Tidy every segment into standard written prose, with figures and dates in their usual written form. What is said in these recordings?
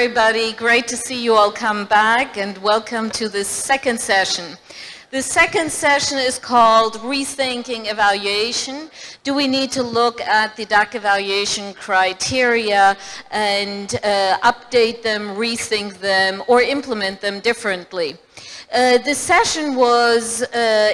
everybody. Great to see you all come back, and welcome to this second session. The second session is called Rethinking Evaluation. Do we need to look at the DAC evaluation criteria and update them, rethink them, or implement them differently? This session was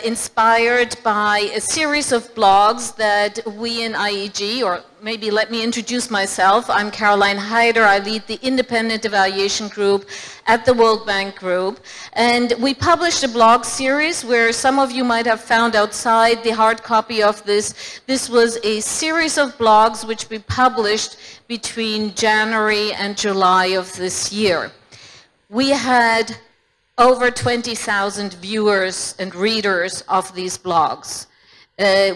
inspired by a series of blogs that we in IEG, or maybe let me introduce myself. I'm Caroline Heider. I lead the independent evaluation group at the World Bank Group. And we published a blog series where some of you might have found outside the hard copy of this. This was a series of blogs which we published between January and July of this year. We had over 20,000 viewers and readers of these blogs.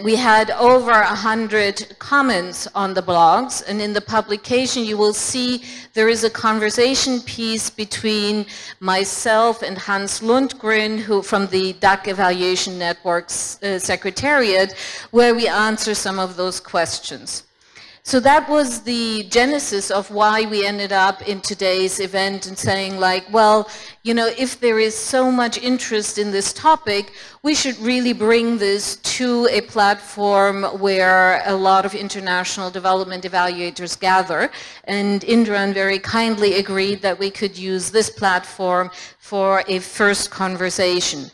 We had over 100 comments on the blogs, and in the publication you will see there is a conversation piece between myself and Hans Lundgren, who from the DAC Evaluation Network's Secretariat, where we answer some of those questions. So that was the genesis of why we ended up in today's event and saying, like, well, you know, if there is so much interest in this topic, we should really bring this to a platform where a lot of international development evaluators gather. And Indran very kindly agreed that we could use this platform for a first conversation.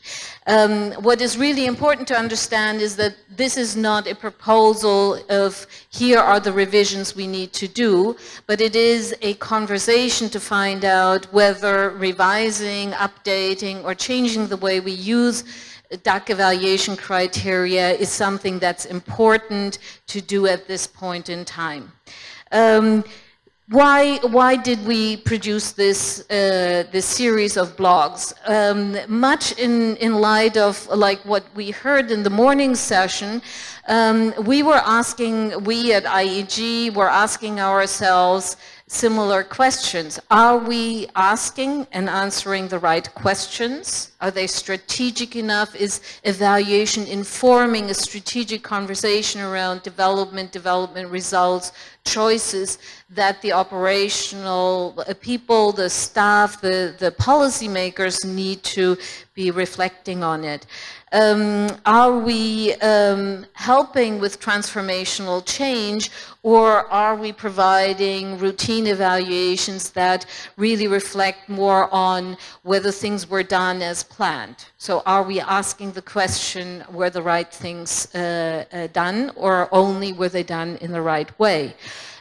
What is really important to understand is that this is not a proposal of here are the revisions we need to do, but it is a conversation to find out whether revising, updating, or changing the way we use DAC evaluation criteria is something that's important to do at this point in time. Why did we produce this this series of blogs? Much in light of like what we heard in the morning session, we at IEG were asking ourselves similar questions. Are we asking and answering the right questions? Are they strategic enough? Is evaluation informing a strategic conversation around development results, choices that the operational people, the staff, the policymakers need to be reflecting on it? Are we helping with transformational change, or are we providing routine evaluations that really reflect more on whether things were done as planned? So are we asking the question, were the right things done, or only were they done in the right way?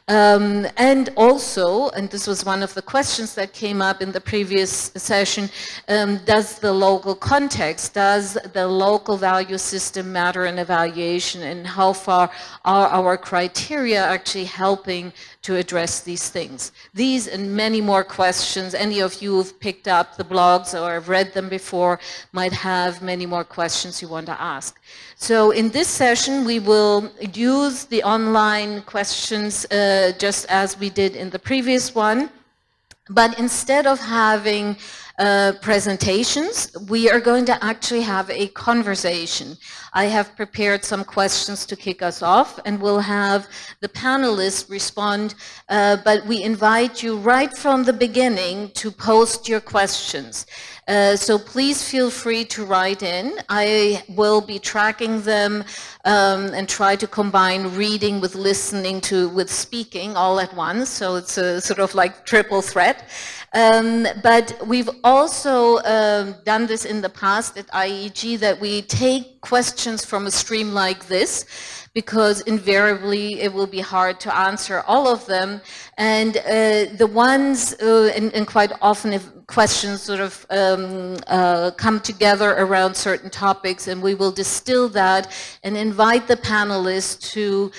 And also, and this was one of the questions that came up in the previous session, does the local context, does the local value system matter in evaluation, and how far are our criteria actually helping to address these things? These and many more questions, any of you who've picked up the blogs or have read them before might have many more questions you want to ask. So in this session we will use the online questions just as we did in the previous one, but instead of having presentations, we are going to actually have a conversation. I have prepared some questions to kick us off, and we'll have the panelists respond, but we invite you right from the beginning to post your questions. So please feel free to write in. I will be tracking them and try to combine reading with listening with speaking all at once. So it's a sort of like triple threat. But we've also done this in the past at IEG, that we take questions from a stream like this, because invariably it will be hard to answer all of them. And the ones, and quite often if questions sort of come together around certain topics, and we will distill that and invite the panelists to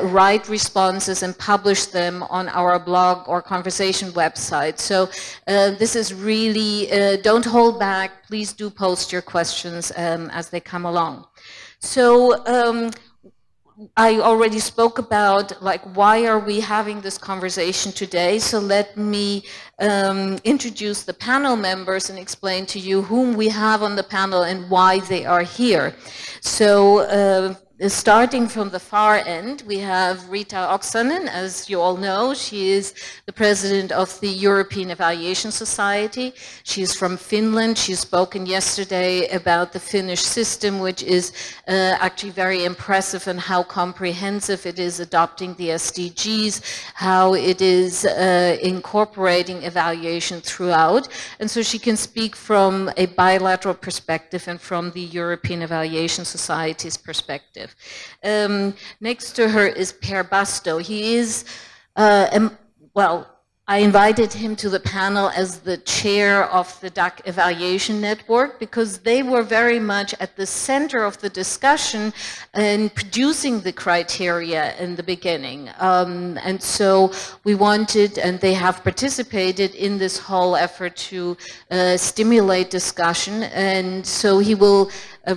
write responses and publish them on our blog or conversation website. So this is really, don't hold back, please do post your questions as they come along. So I already spoke about like why are we having this conversation today, so let me introduce the panel members and explain to you whom we have on the panel and why they are here. So starting from the far end, we have Riitta Oksanen. As you all know, she is the president of the European Evaluation Society. She's from Finland. She's spoken yesterday about the Finnish system, which is actually very impressive and how comprehensive it is adopting the SDGs, how it is incorporating evaluation throughout. And so she can speak from a bilateral perspective and from the European Evaluation Society's perspective. Next to her is Bastøe. He is, well, I invited him to the panel as the chair of the DAC Evaluation Network because they were very much at the center of the discussion in producing the criteria in the beginning. And so we wanted, and they have participated in this whole effort to stimulate discussion. And so he will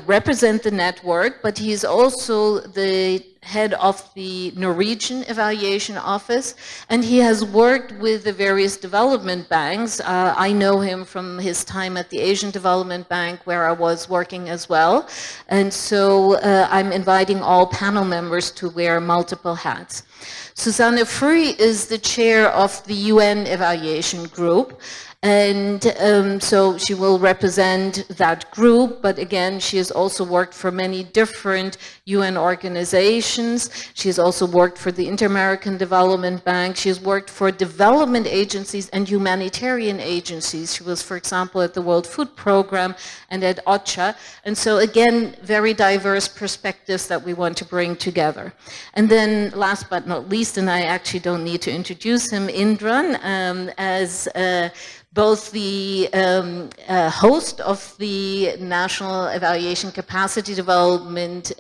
represent the network, but he is also the head of the Norwegian Evaluation Office, and he has worked with the various development banks. I know him from his time at the Asian Development Bank, where I was working as well. And so I'm inviting all panel members to wear multiple hats. Susanne Frueh is the chair of the UN Evaluation Group. And so she will represent that group, but again, she has also worked for many different UN organizations. She has also worked for the Inter-American Development Bank. She has worked for development agencies and humanitarian agencies. She was, for example, at the World Food Program and at OCHA. And so again, very diverse perspectives that we want to bring together. And then last but not least, and I actually don't need to introduce him, Indran, as both the host of the National Evaluation Capacity Development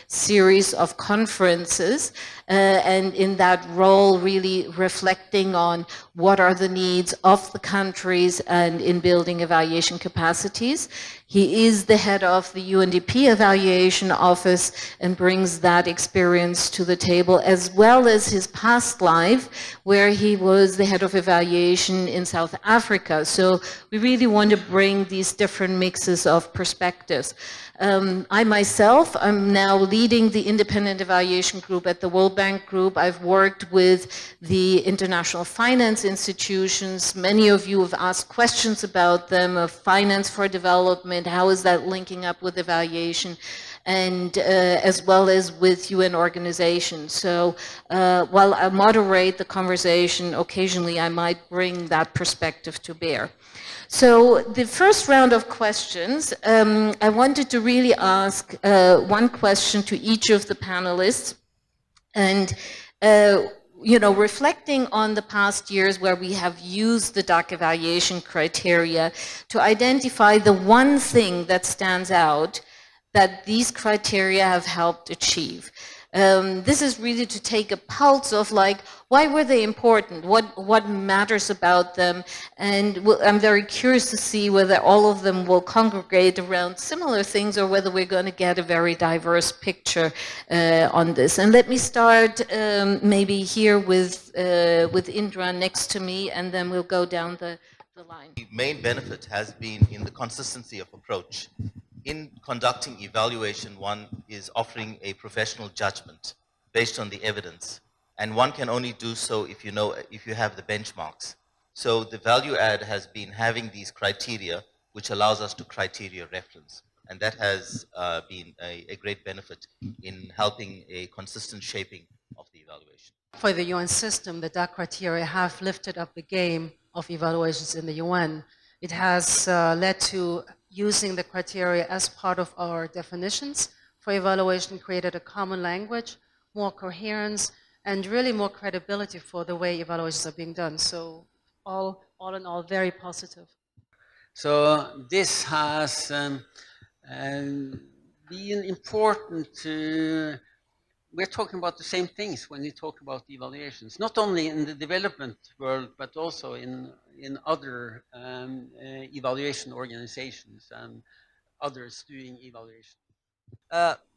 series of conferences, and in that role really reflecting on what are the needs of the countries and in building evaluation capacities. He is the head of the UNDP Evaluation Office and brings that experience to the table, as well as his past life, where he was the head of evaluation in South Africa. So we really want to bring these different mixes of perspectives. I myself, I'm now leading the independent evaluation group at the World Bank Group. I've worked with the international finance institutions. Many of you have asked questions about them, of finance for development, how is that linking up with evaluation, and as well as with UN organizations. So while I moderate the conversation, occasionally I might bring that perspective to bear. So the first round of questions, I wanted to really ask one question to each of the panelists, and you know, reflecting on the past years where we have used the DAC evaluation criteria to identify the one thing that stands out that these criteria have helped achieve. This is really to take a pulse of, like, why were they important? What matters about them? And I'm very curious to see whether all of them will congregate around similar things or whether we're going to get a very diverse picture on this. And let me start maybe here with Indran next to me, and then we'll go down the line. The main benefit has been in the consistency of approach. In conducting evaluation, one is offering a professional judgment based on the evidence, and one can only do so if you have the benchmarks. So the value add has been having these criteria, which allows us to criteria reference, and that has been a great benefit in helping a consistent shaping of the evaluation. For the UN system, the DAC criteria have lifted up the game of evaluations in the UN. It has led to using the criteria as part of our definitions for evaluation, created a common language, more coherence, and really more credibility for the way evaluations are being done. So all in all, very positive. So this has been important to, we're talking about the same things when we talk about evaluations, not only in the development world, but also in other evaluation organizations and others doing evaluation.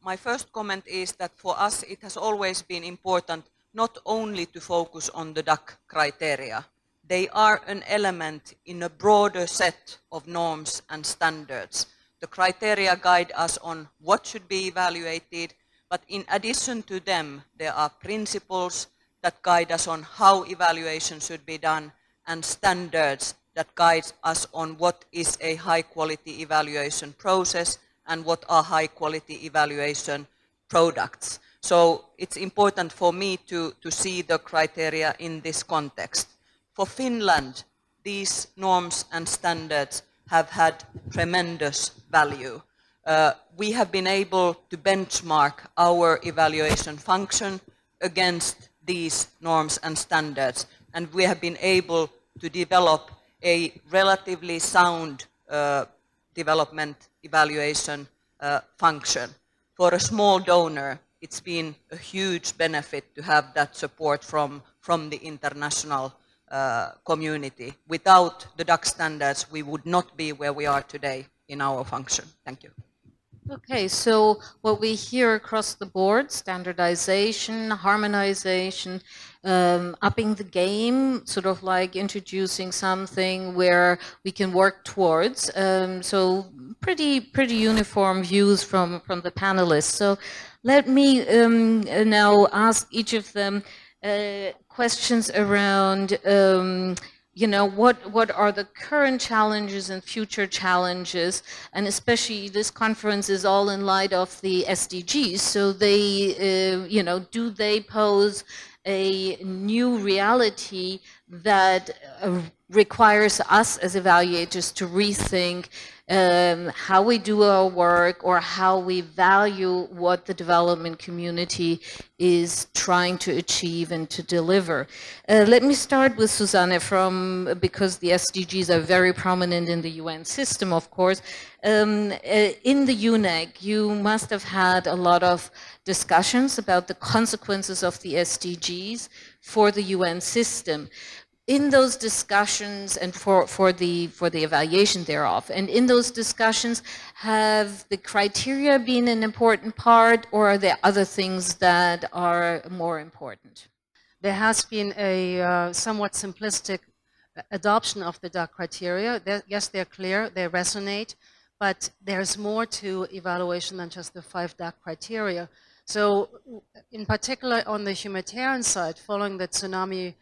My first comment is that for us it has always been important not only to focus on the DAC criteria. They are an element in a broader set of norms and standards. The criteria guide us on what should be evaluated, But in addition to them, there are principles that guide us on how evaluation should be done and standards that guide us on what is a high-quality evaluation process and what are high-quality evaluation products. So it's important for me to see the criteria in this context. For Finland, these norms and standards have had tremendous value. We have been able to benchmark our evaluation function against these norms and standards, and we have been able to develop a relatively sound development evaluation function. For a small donor, it's been a huge benefit to have that support from the international community. Without the DAC standards, we would not be where we are today in our function. Thank you. Okay, so what we hear across the board, standardization, harmonization, upping the game, sort of like introducing something where we can work towards. So pretty uniform views from the panelists. So let me now ask each of them questions around you know, what are the current challenges and future challenges, and especially this conference is all in light of the SDGs, so they, you know, do they pose a new reality that requires us as evaluators to rethink how we do our work or how we value what the development community is trying to achieve and to deliver. Let me start with Susanne, because the SDGs are very prominent in the UN system, of course. In the UNEG, you must have had a lot of discussions about the consequences of the SDGs for the UN system. In those discussions and for the evaluation thereof, and in those discussions, have the criteria been an important part, or are there other things that are more important? There has been a somewhat simplistic adoption of the DAC criteria. Yes, they're clear, they resonate, but there's more to evaluation than just the 5 DAC criteria. So in particular on the humanitarian side, following the tsunami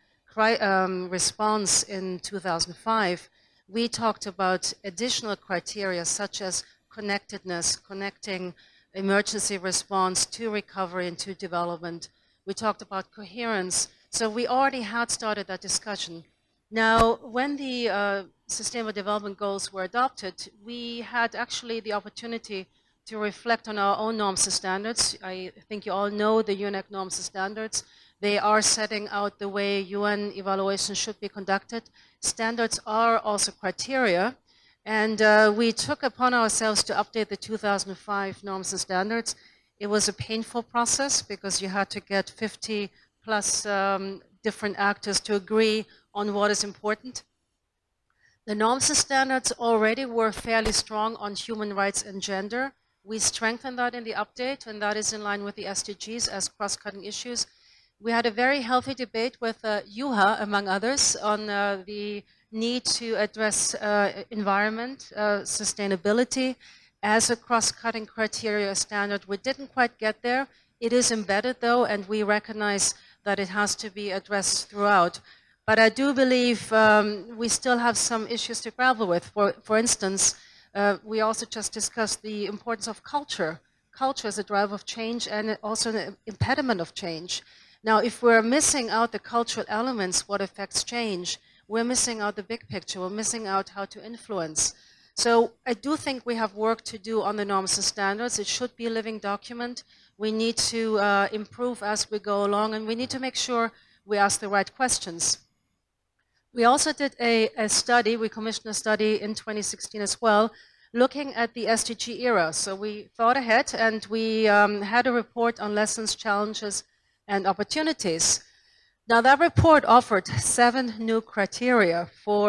response in 2005, we talked about additional criteria such as connectedness, connecting emergency response to recovery and to development. We talked about coherence. So we already had started that discussion. Now, when the Sustainable Development Goals were adopted, we had actually the opportunity to reflect on our own norms and standards. I think you all know the UNEG norms and standards. They are setting out the way UN evaluation should be conducted. Standards are also criteria. And we took upon ourselves to update the 2005 norms and standards. It was a painful process because you had to get 50 plus different actors to agree on what is important. The norms and standards already were fairly strong on human rights and gender. We strengthened that in the update, and that is in line with the SDGs as cross-cutting issues. We had a very healthy debate with Juha, among others, on the need to address environment, sustainability as a cross-cutting criteria standard. We didn't quite get there. It is embedded, though, and we recognize that it has to be addressed throughout. But I do believe we still have some issues to grapple with. For instance, we also just discussed the importance of culture. Culture is a driver of change and also an impediment of change. Now, if we're missing out the cultural elements, what affects change, we're missing out the big picture, we're missing out how to influence. So I do think we have work to do on the norms and standards. It should be a living document. We need to improve as we go along, and we need to make sure we ask the right questions. We also did a study, we commissioned a study in 2016 as well, looking at the SDG era. So we thought ahead, and we had a report on lessons, challenges, and opportunities. Now that report offered 7 new criteria for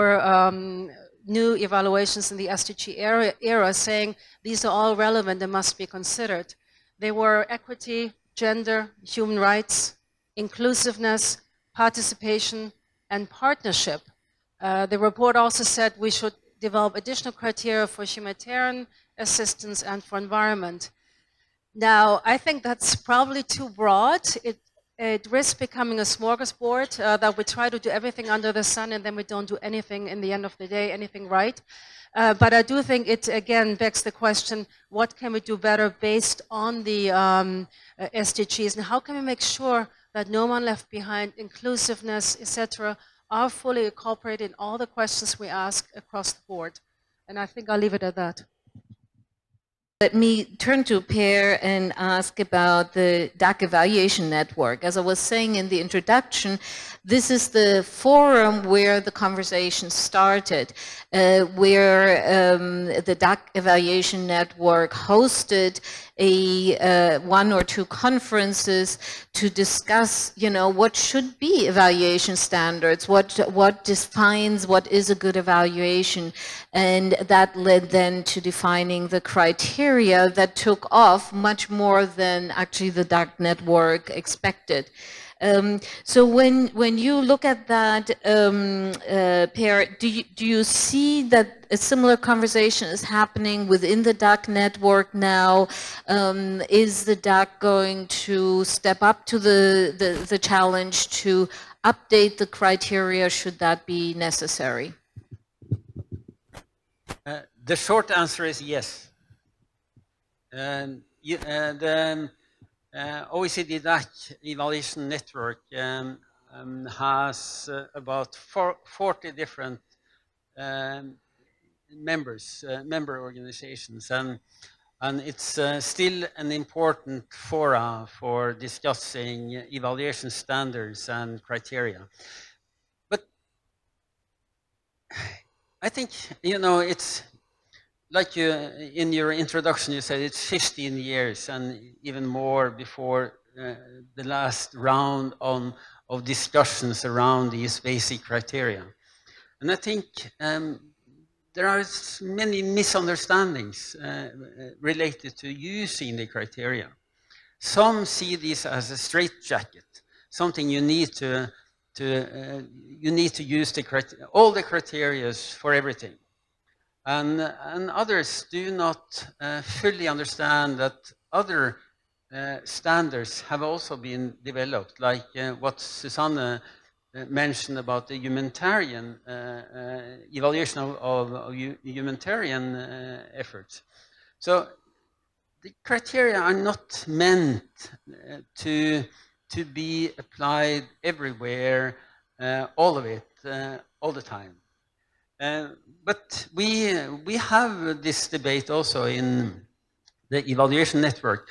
new evaluations in the SDG era, saying these are all relevant and must be considered. They were equity, gender, human rights, inclusiveness, participation, and partnership. The report also said we should develop additional criteria for humanitarian assistance and for environment. Now, I think that's probably too broad. It risks becoming a smorgasbord that we try to do everything under the sun and then we don't do anything in the end of the day, anything right. But I do think it, again, begs the question, what can we do better based on the SDGs, and how can we make sure that no one left behind, inclusiveness, etc., are fully incorporated in all the questions we ask across the board. And I think I'll leave it at that. Let me turn to Per and ask about the DAC evaluation network. As I was saying in the introduction, this is the forum where the conversation started, where the DAC evaluation network hosted one or two conferences to discuss, you know, what should be evaluation standards, what defines what is a good evaluation, and that led then to defining the criteria that took off much more than actually the DAC network expected. So when you look at that, Per, do you see that a similar conversation is happening within the DAC network now? Is the DAC going to step up to the challenge to update the criteria should that be necessary? The short answer is yes. OECD DAC evaluation network has about 40 different member organizations, and it's still an important fora for discussing evaluation standards and criteria. But I think, you know, it's like you, in your introduction, you said it's 15 years and even more before the last round of discussions around these basic criteria. And I think there are many misunderstandings related to using the criteria. Some see this as a straitjacket, something you need to use all the criteria for everything. And others do not fully understand that other standards have also been developed, like what Susanne mentioned about the humanitarian evaluation of humanitarian efforts. So the criteria are not meant to be applied everywhere, all of it, all the time. But we have this debate also in the evaluation network.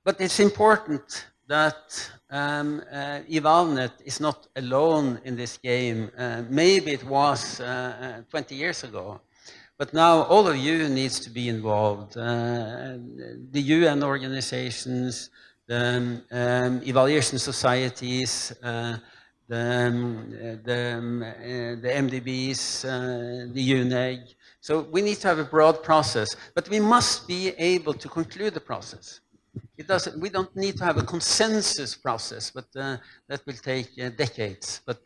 But it's important that EvalNet is not alone in this game. Maybe it was 20 years ago, but now all of you needs to be involved. The UN organizations, the evaluation societies, the MDBs, the UNEG. So we need to have a broad process, but we must be able to conclude the process. We don't need to have a consensus process, but that will take decades. But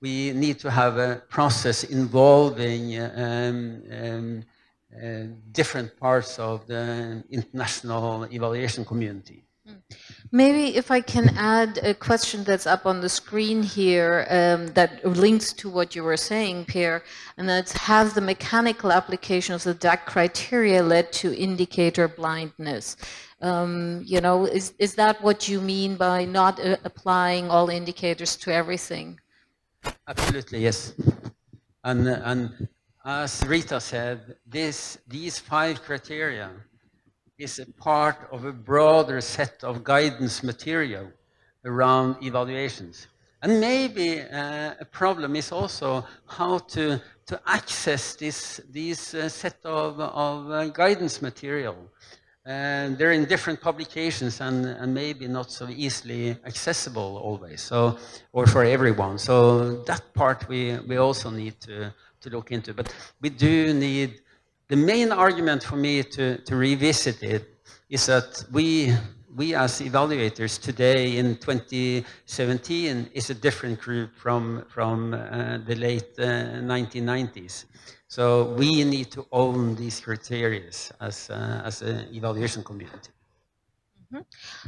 we need to have a process involving different parts of the international evaluation community. Maybe if I can add a question that's up on the screen here that links to what you were saying, Per, and that's, has the mechanical application of the DAC criteria led to indicator blindness? You know, is that what you mean by not applying all indicators to everything? Absolutely, yes. And as Riitta said, these 5 criteria is a part of a broader set of guidance material around evaluations. And maybe a problem is also how to access these set of guidance material. And they're in different publications and maybe not so easily accessible always, so, or for everyone. So that part we also need to look into. But we do need, the main argument for me to revisit it is that we we as evaluators today in 2017 is a different group from the late 1990s. So we need to own these criteria as an evaluation community.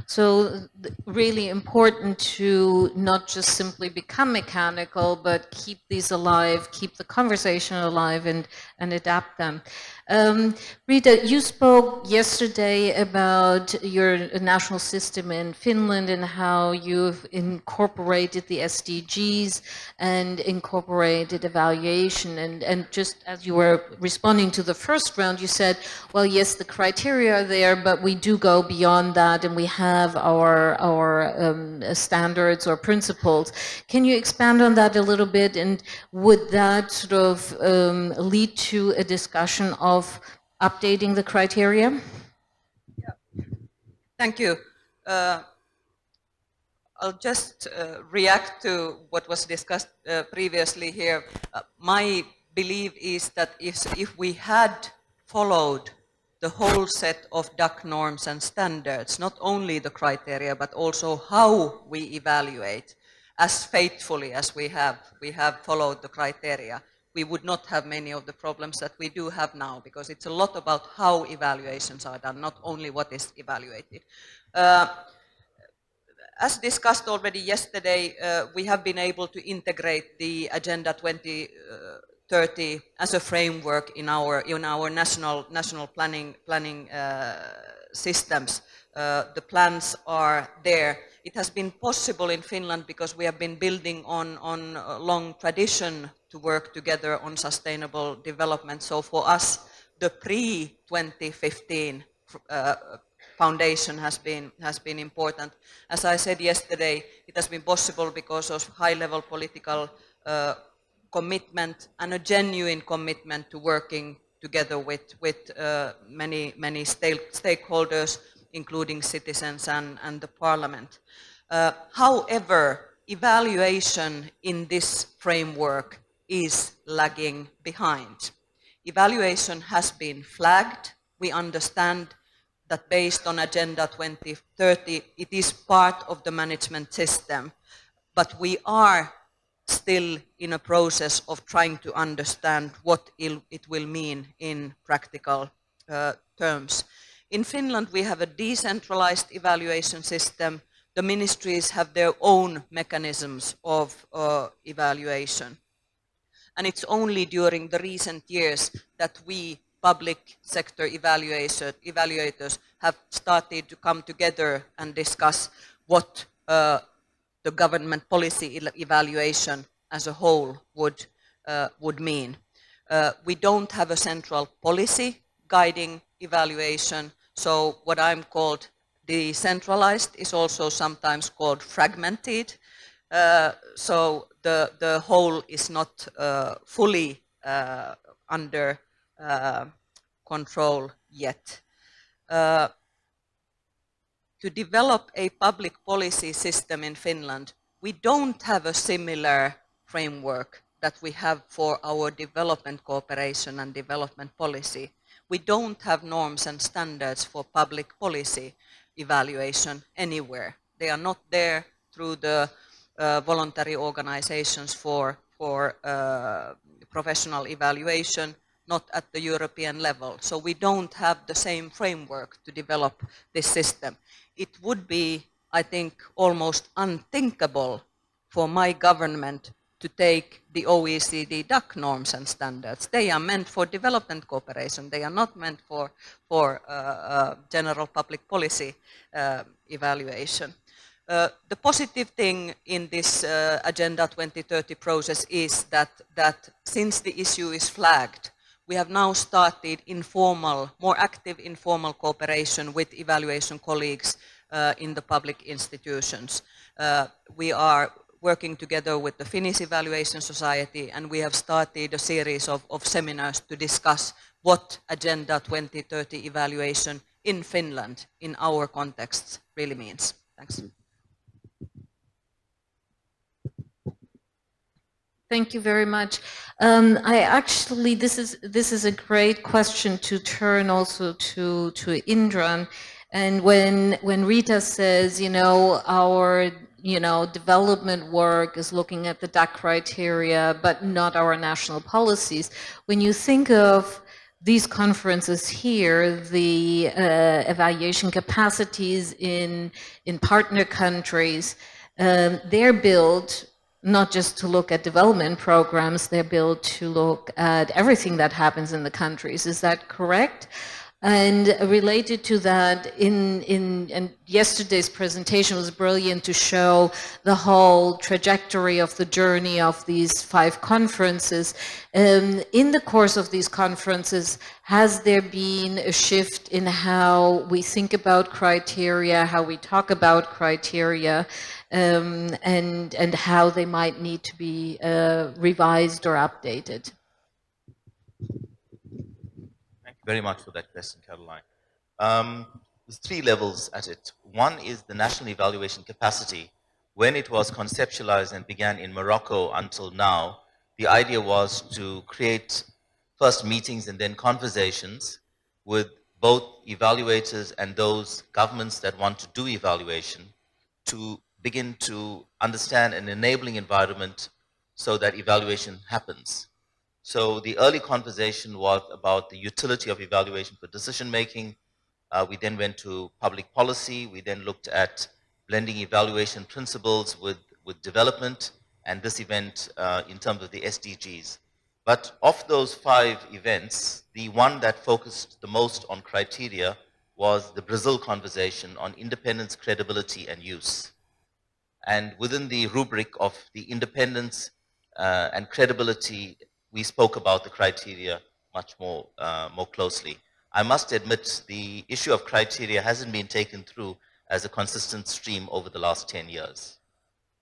So really important to not just simply become mechanical, but keep these alive, keep the conversation alive, and adapt them. Riitta, you spoke yesterday about your national system in Finland and how you've incorporated the SDGs and incorporated evaluation. And just as you were responding to the first round, you said, well, yes, the criteria are there, but we do go beyond that, and we have our standards or principles. Can you expand on that a little bit, and would that sort of lead to a discussion of updating the criteria? Yeah. Thank you. I'll just react to what was discussed previously here. My belief is that if we had followed the whole set of DAC norms and standards, not only the criteria, but also how we evaluate as faithfully as we have followed the criteria, we would not have many of the problems that we do have now, because it's a lot about how evaluations are done, not only what is evaluated. As discussed already yesterday, we have been able to integrate the Agenda 2030 as a framework in our national planning systems. The plans are there. It has been possible in Finland because we have been building on a long tradition to work together on sustainable development. So for us, the pre-2015 foundation has been important. As I said yesterday, it has been possible because of high-level political commitment and a genuine commitment to working together with many stakeholders, including citizens and the parliament. However, evaluation in this framework is lagging behind. Evaluation has been flagged. We understand that based on Agenda 2030, it is part of the management system, but we are still in a process of trying to understand what it will mean in practical terms. In Finland, we have a decentralized evaluation system. The ministries have their own mechanisms of evaluation. And it's only during the recent years that we public sector evaluators have started to come together and discuss what the government policy evaluation as a whole would mean. We don't have a central policy guiding evaluation, so what I'm called decentralized is also sometimes called fragmented. So the whole is not fully under control yet. To develop a public policy system in Finland, we don't have a similar framework that we have for our development cooperation and development policy. We don't have norms and standards for public policy evaluation anywhere. They are not there through the voluntary organizations for professional evaluation, not at the European level. So we don't have the same framework to develop this system. It would be, I think, almost unthinkable for my government to take the OECD DAC norms and standards. They are meant for development cooperation. They are not meant for general public policy evaluation. The positive thing in this Agenda 2030 process is that since the issue is flagged, we have now started informal, more active informal cooperation with evaluation colleagues in the public institutions. We are working together with the Finnish Evaluation Society, and we have started a series of seminars to discuss what Agenda 2030 evaluation in Finland, in our context, really means. Thanks. Thank you very much. This is a great question to turn also to Indran. And when Riitta says, our development work is looking at the DAC criteria, but not our national policies. When you think of these conferences here, the evaluation capacities in partner countries, they're built not just to look at development programs, they're built to look at everything that happens in the countries. Is that correct? And related to that, and yesterday's presentation was brilliant to show the whole trajectory of the journey of these 5 conferences. In the course of these conferences, has there been a shift in how we think about criteria, how we talk about criteria, and how they might need to be revised or updated? Very much for that question, Caroline. There's 3 levels at it. One is the national evaluation capacity. When it was conceptualized and began in Morocco until now, the idea was to create first meetings and then conversations with both evaluators and those governments that want to do evaluation to begin to understand an enabling environment so that evaluation happens. So the early conversation was about the utility of evaluation for decision making. We then went to public policy. We then looked at blending evaluation principles with development, and this event in terms of the SDGs. But of those 5 events, the one that focused the most on criteria was the Brazil conversation on independence, credibility, and use. And within the rubric of the independence and credibility, we spoke about the criteria much more closely. I must admit the issue of criteria hasn't been taken through as a consistent stream over the last 10 years.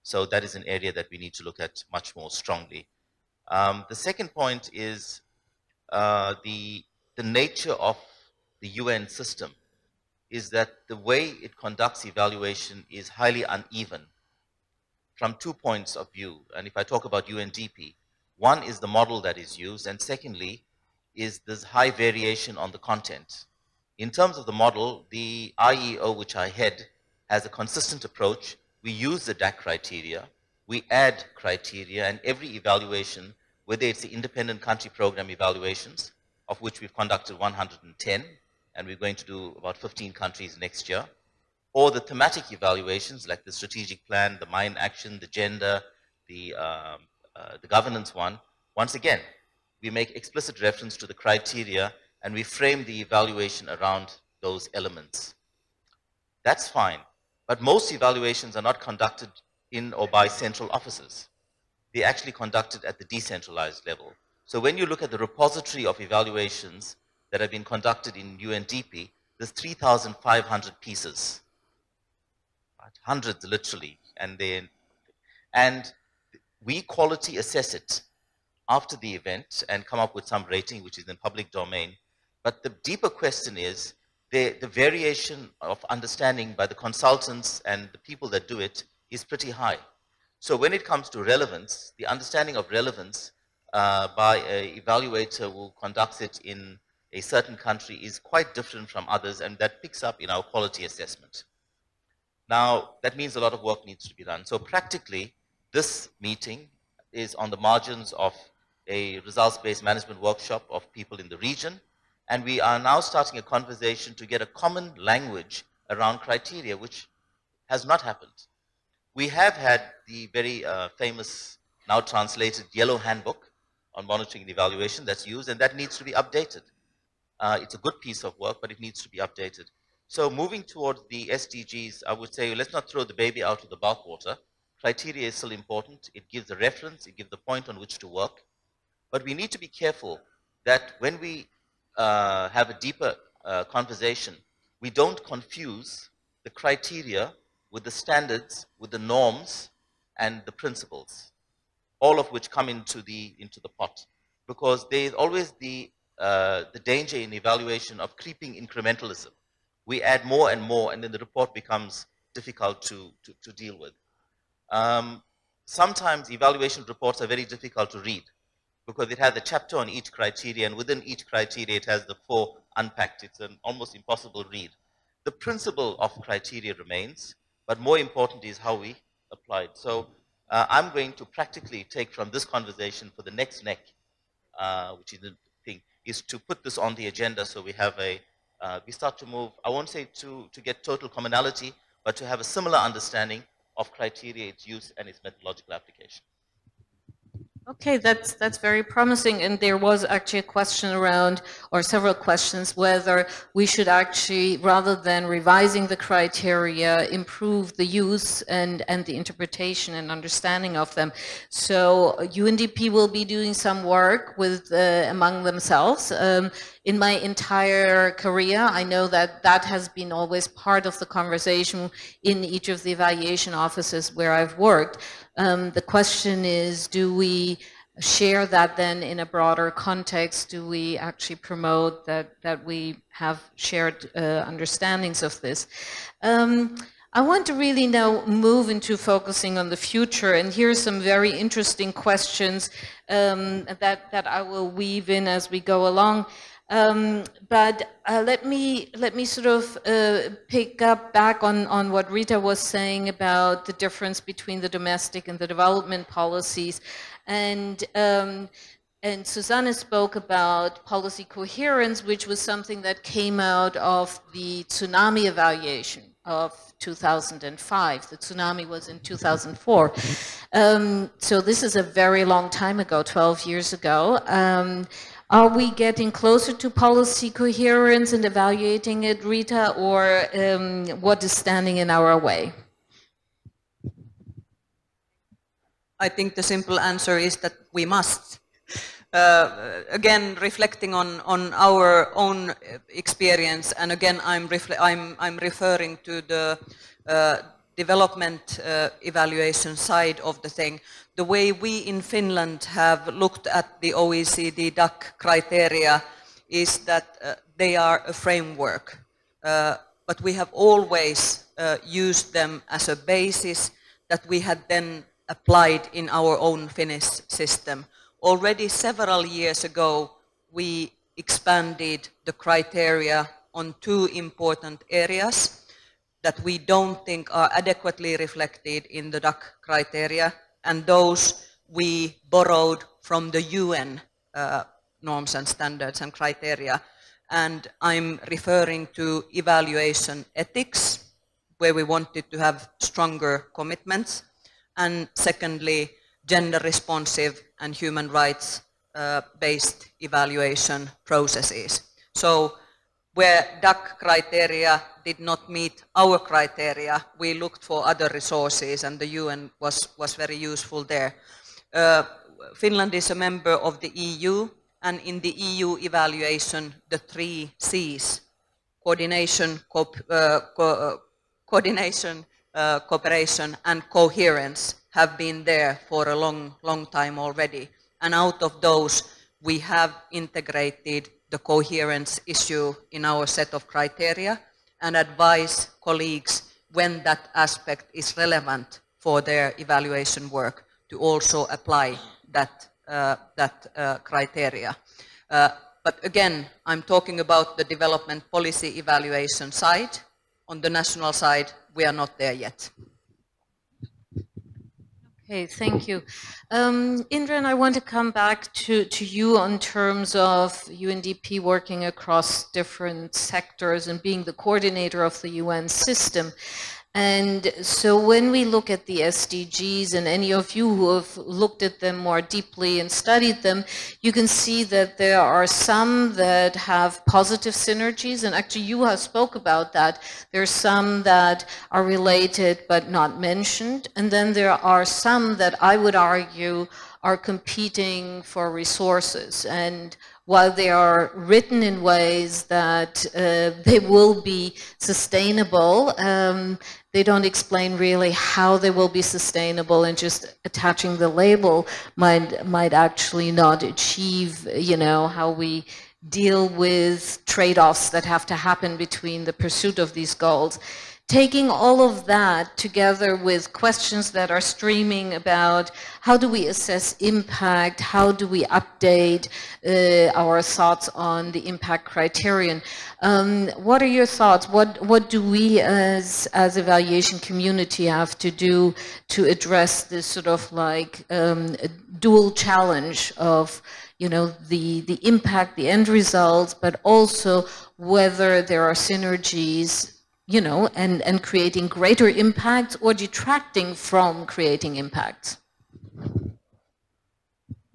So that is an area that we need to look at much more strongly. The second point is the nature of the UN system is that the way it conducts evaluation is highly uneven from 2 points of view. And if I talk about UNDP, one is the model that is used, and secondly is this high variation on the content. In terms of the model, the IEO, which I head, has a consistent approach. We use the DAC criteria, we add criteria, and every evaluation, whether it's the independent country program evaluations, of which we've conducted 110, and we're going to do about 15 countries next year, or the thematic evaluations like the strategic plan, the mine action, the gender, the governance one. Once again, we make explicit reference to the criteria and we frame the evaluation around those elements. That's fine, but most evaluations are not conducted in or by central offices. They're actually conducted at the decentralized level. So when you look at the repository of evaluations that have been conducted in UNDP, there's 3,500 pieces. Hundreds literally, and we quality assess it after the event and come up with some rating which is in public domain. But the deeper question is the variation of understanding by the consultants and the people that do it is pretty high. So when it comes to relevance, the understanding of relevance by an evaluator who conducts it in a certain country is quite different from others, and that picks up in our quality assessment. Now, that means a lot of work needs to be done. So practically, this meeting is on the margins of a results-based management workshop of people in the region, and we are now starting a conversation to get a common language around criteria, which has not happened. We have had the very famous, now translated, Yellow Handbook on monitoring and evaluation that's used, and that needs to be updated. It's a good piece of work, but it needs to be updated. So moving towards the SDGs, I would say let's not throw the baby out with the bathwater. Criteria is still important. It gives a reference. It gives the point on which to work. But we need to be careful that when we have a deeper conversation, we don't confuse the criteria with the standards, with the norms, and the principles, all of which come into the pot. Because there is always the danger in evaluation of creeping incrementalism. We add more and more, and then the report becomes difficult to deal with. Sometimes evaluation reports are very difficult to read because it has a chapter on each criteria, and within each criteria it has the 4 unpacked. It's an almost impossible read. the principle of criteria remains, but more important is how we apply it. So I'm going to practically take from this conversation for the next NEC, which is the thing, is to put this on the agenda so we have a, we start to move, I won't say to get total commonality, but to have a similar understanding of criteria, its use, and its methodological application. Okay, that's very promising, and there was actually a question around, or several questions, whether we should actually, rather than revising the criteria, improve the use and the interpretation and understanding of them. So UNDP will be doing some work with among themselves. In my entire career, I know that that has been always part of the conversation in each of the evaluation offices where I've worked. The question is, do we share that then in a broader context? Do we actually promote that we have shared understandings of this? I want to really now move into focusing on the future, and here's some very interesting questions that I will weave in as we go along. But let me sort of pick up back on what Riitta was saying about the difference between the domestic and the development policies, and Susanne spoke about policy coherence, which was something that came out of the tsunami evaluation of 2005. The tsunami was in 2004. So this is a very long time ago, 12 years ago. Are we getting closer to policy coherence and evaluating it, Riitta, or what is standing in our way? I think the simple answer is that we must. Again, reflecting on our own experience, and again, I'm referring to the development evaluation side of the thing. The way we in Finland have looked at the OECD DAC criteria is that they are a framework, but we have always used them as a basis that we had then applied in our own Finnish system. Already several years ago, we expanded the criteria on two important areas that we don't think are adequately reflected in the DAC criteria, and those we borrowed from the UN norms and standards and criteria. And I'm referring to evaluation ethics, where we wanted to have stronger commitments, and secondly, gender responsive and human rights based evaluation processes. So where DAC criteria did not meet our criteria, we looked for other resources, and the UN was very useful there. Finland is a member of the EU, and in the EU evaluation, the 3 C's, coordination, cooperation, and coherence, have been there for a long time already. And out of those, we have integrated the coherence issue in our set of criteria and advise colleagues when that aspect is relevant for their evaluation work to also apply that criteria. But again, I'm talking about the development policy evaluation side. On the national side, we are not there yet. Okay, thank you. Indran, I want to come back to you on terms of UNDP working across different sectors and being the coordinator of the UN system. And so when we look at the SDGs, and any of you who have looked at them more deeply and studied them, you can see that there are some that have positive synergies, and actually you have spoke about that. There are some that are related but not mentioned, and then there are some that I would argue are competing for resources. And while they are written in ways that they will be sustainable, they don't explain really how they will be sustainable, and just attaching the label might actually not achieve, you know, how we deal with trade-offs that have to happen between the pursuit of these goals. taking all of that together with questions that are streaming about how do we assess impact, how do we update our thoughts on the impact criterion. What are your thoughts? What do we as evaluation community have to do to address this sort of like dual challenge of, you know, the impact, the end results, but also whether there are synergies, you know, and creating greater impact or detracting from creating impact?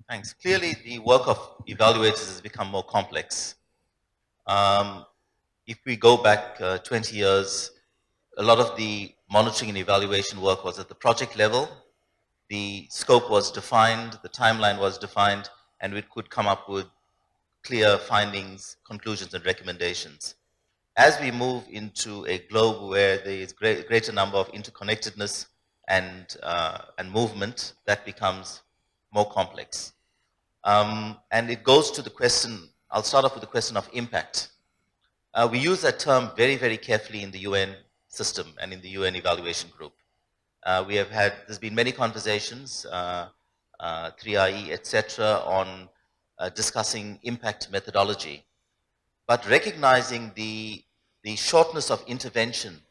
Thanks. Clearly, the work of evaluators has become more complex. If we go back 20 years, a lot of the monitoring and evaluation work was at the project level. The scope was defined, the timeline was defined, and we could come up with clear findings, conclusions, and recommendations. As we move into a globe where there is greater number of interconnectedness and movement, that becomes more complex. And it goes to the question, I'll start off with the question of impact. We use that term very, very carefully in the UN system and in the UN evaluation group. There's been many conversations, 3IE, etc., on discussing impact methodology. But recognizing the shortness of intervention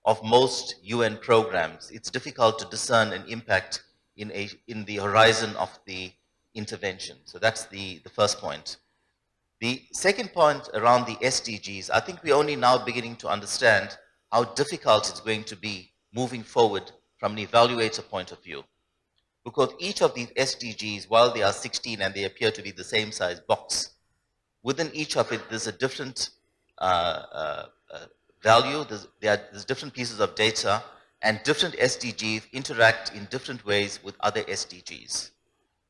of most UN programs, it's difficult to discern an impact in the horizon of the intervention. So that's the first point. The second point around the SDGs, I think we're only now beginning to understand how difficult it's going to be moving forward from an evaluator point of view. Because each of these SDGs, while they are 16 and they appear to be the same size box, within each of it, there's a different value, there's different pieces of data, and different SDGs interact in different ways with other SDGs.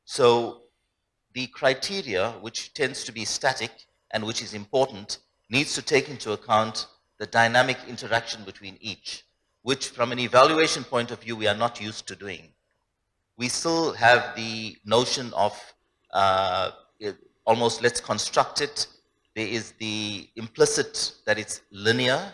So the criteria, which tends to be static and which is important, needs to take into account the dynamic interaction between each, which from an evaluation point of view, we are not used to doing. We still have the notion of almost let's construct it. There is the implicit that it's linear,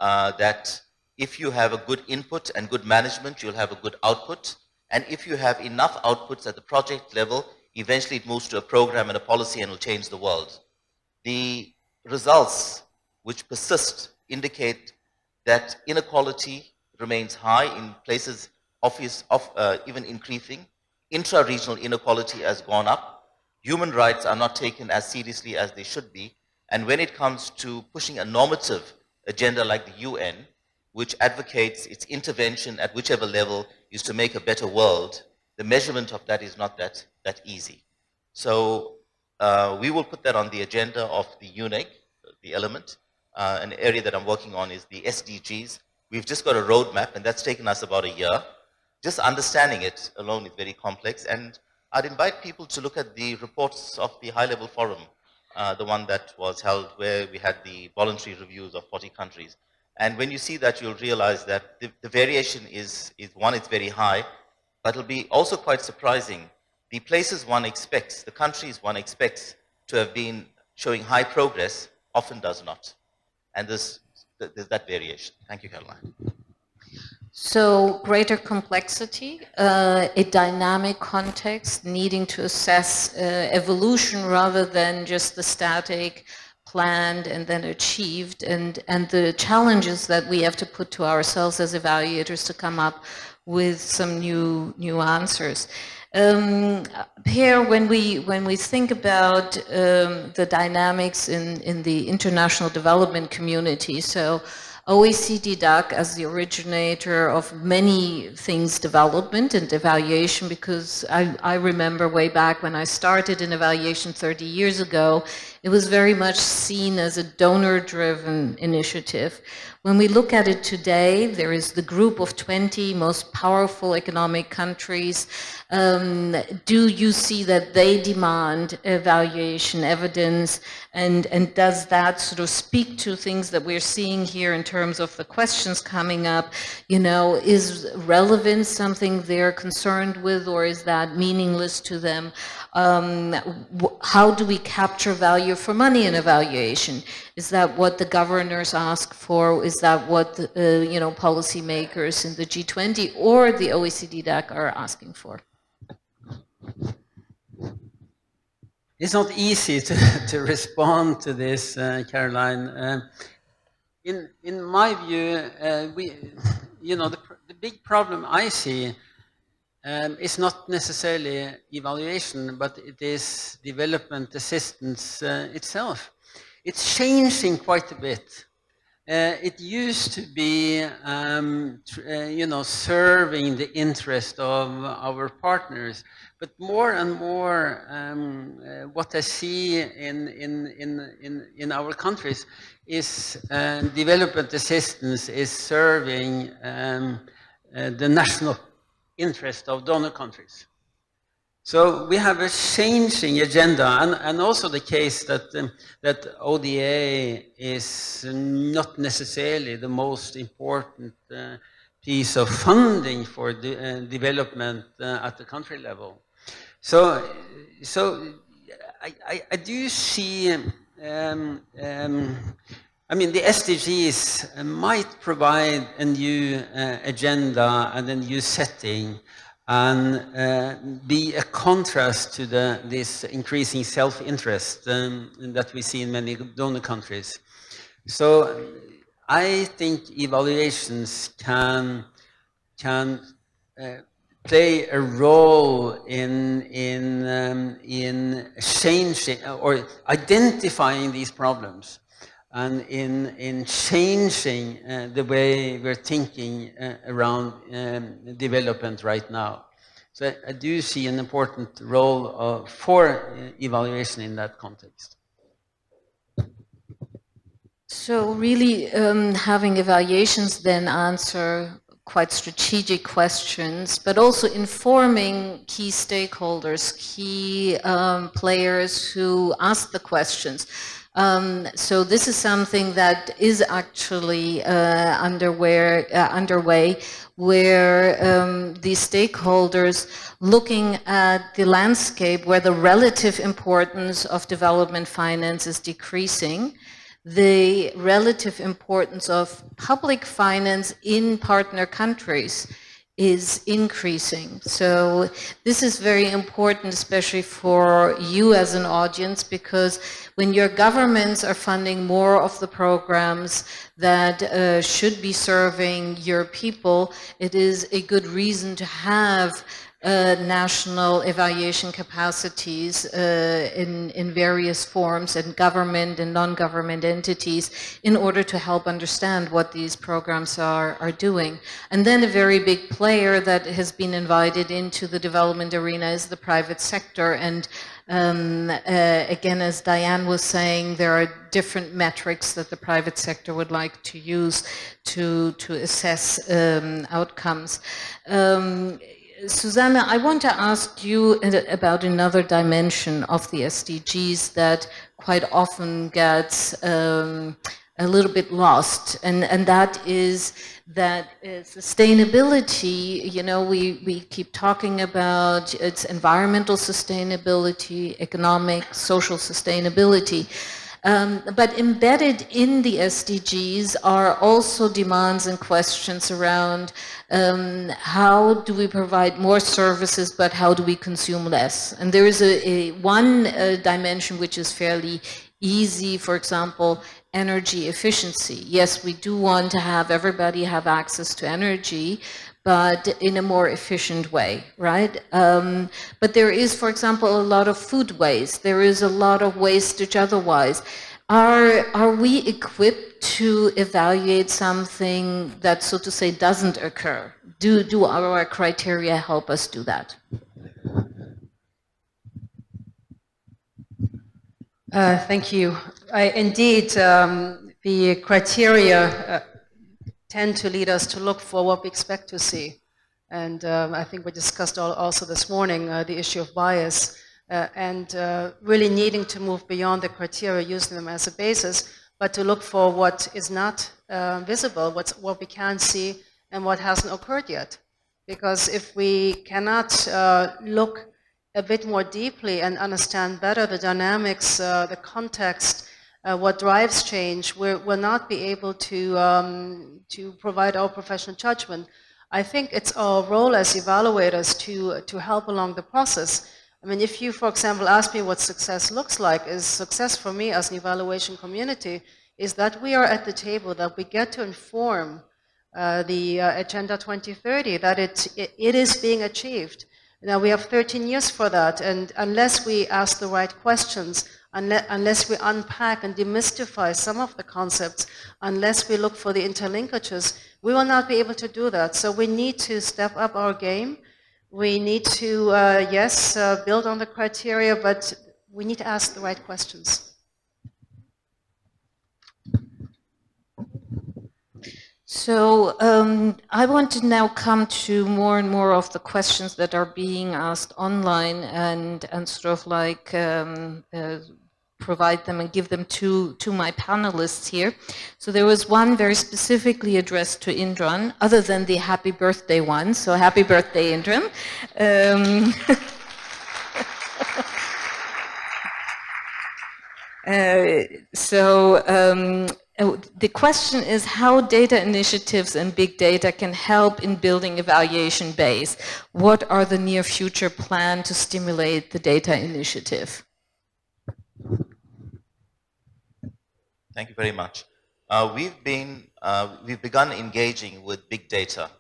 that if you have a good input and good management, you'll have a good output. And if you have enough outputs at the project level, eventually it moves to a program and a policy and will change the world. The results which persist indicate that inequality remains high in places even increasing. Intra-regional inequality has gone up. Human rights are not taken as seriously as they should be. And when it comes to pushing a normative agenda like the UN, which advocates its intervention at whichever level is to make a better world, the measurement of that is not that easy. So we will put that on the agenda of the UNEG, the element. An area that I'm working on is the SDGs. We've just got a roadmap, and that's taken us about a year. Just understanding it alone is very complex, and I'd invite people to look at the reports of the high-level forum, the one that was held where we had the voluntary reviews of 40 countries. And when you see that, you'll realize that the variation is one, it's very high, but it'll be also quite surprising. The places one expects, the countries one expects to have been showing high progress, often does not. And there's that variation. Thank you, Caroline. So greater complexity, a dynamic context, needing to assess evolution rather than just the static, planned and then achieved, and the challenges that we have to put to ourselves as evaluators to come up with some new answers. Here, when we think about the dynamics in the international development community, so OECD DAC as the originator of many things development and evaluation, because I remember way back when I started in evaluation 30 years ago, it was very much seen as a donor-driven initiative. When we look at it today, there is the group of 20 most powerful economic countries. Do you see that they demand evaluation evidence, and does that sort of speak to things that we're seeing here in terms of the questions coming up, you know, is relevance something they're concerned with, or is that meaningless to them? How do we capture value for money in evaluation? Is that what the governors ask for? Is that what you know, policymakers in the G20 or the OECD DAC are asking for? It's not easy to respond to this, Caroline. In my view, you know, the big problem I see is not necessarily evaluation, but it is development assistance itself. It's changing quite a bit. It used to be, you know, serving the interest of our partners, but more and more, what I see in our countries is development assistance is serving the national interest of donor countries. So we have a changing agenda, and also the case that that ODA is not necessarily the most important piece of funding for development at the country level. So I do see. I mean, the SDGs might provide a new agenda and a new setting, and be a contrast to this increasing self-interest that we see in many donor countries. So I think evaluations can play a role in changing or identifying these problems, and in changing the way we're thinking around development right now. So I do see an important role for evaluation in that context. So really having evaluations then answer quite strategic questions, but also informing key stakeholders, key players who ask the questions. So this is something that is actually underway, where the stakeholders looking at the landscape where the relative importance of development finance is decreasing, the relative importance of public finance in partner countries is increasing. So this is very important, especially for you as an audience, because when your governments are funding more of the programs that should be serving your people, it is a good reason to have national evaluation capacities in various forms, in government and non-government entities, in order to help understand what these programs are doing. And then a very big player that has been invited into the development arena is the private sector. And again, as Diane was saying, there are different metrics that the private sector would like to use to assess outcomes. Susanne, I want to ask you about another dimension of the SDGs that quite often gets a little bit lost, and that is that sustainability, you know, we keep talking about its environmental sustainability, economic, social sustainability. But embedded in the SDGs are also demands and questions around how do we provide more services, but how do we consume less? And there is one dimension which is fairly easy, for example, energy efficiency. Yes, we do want to have everybody have access to energy, but in a more efficient way, right? But there is, for example, a lot of food waste. There is a lot of wastage otherwise. Are we equipped to evaluate something that, so to say, doesn't occur? Do our criteria help us do that? Thank you. Indeed, the criteria tend to lead us to look for what we expect to see. And I think we discussed also this morning the issue of bias and really needing to move beyond the criteria, using them as a basis, but to look for what is not visible, what we can't see, and what hasn't occurred yet. Because if we cannot look a bit more deeply and understand better the dynamics, the context, what drives change, we'll not be able to provide our professional judgment. I think it's our role as evaluators to help along the process. I mean, if you, for example, ask me what success looks like, is success for me as an evaluation community is that we are at the table, that we get to inform the Agenda 2030, that it is being achieved. Now, we have 13 years for that, and unless we ask the right questions, unless we unpack and demystify some of the concepts, unless we look for the interlinkages, we will not be able to do that. So we need to step up our game. We need to, yes, build on the criteria, but we need to ask the right questions. So I want to now come to more and more of the questions that are being asked online and sort of like provide them and give them to my panelists here. So there was one very specifically addressed to Indran, other than the happy birthday one. So happy birthday, Indran. The question is how data initiatives and big data can help in building evaluation base. What are the near future plans to stimulate the data initiative? Thank you very much. We've begun engaging with big data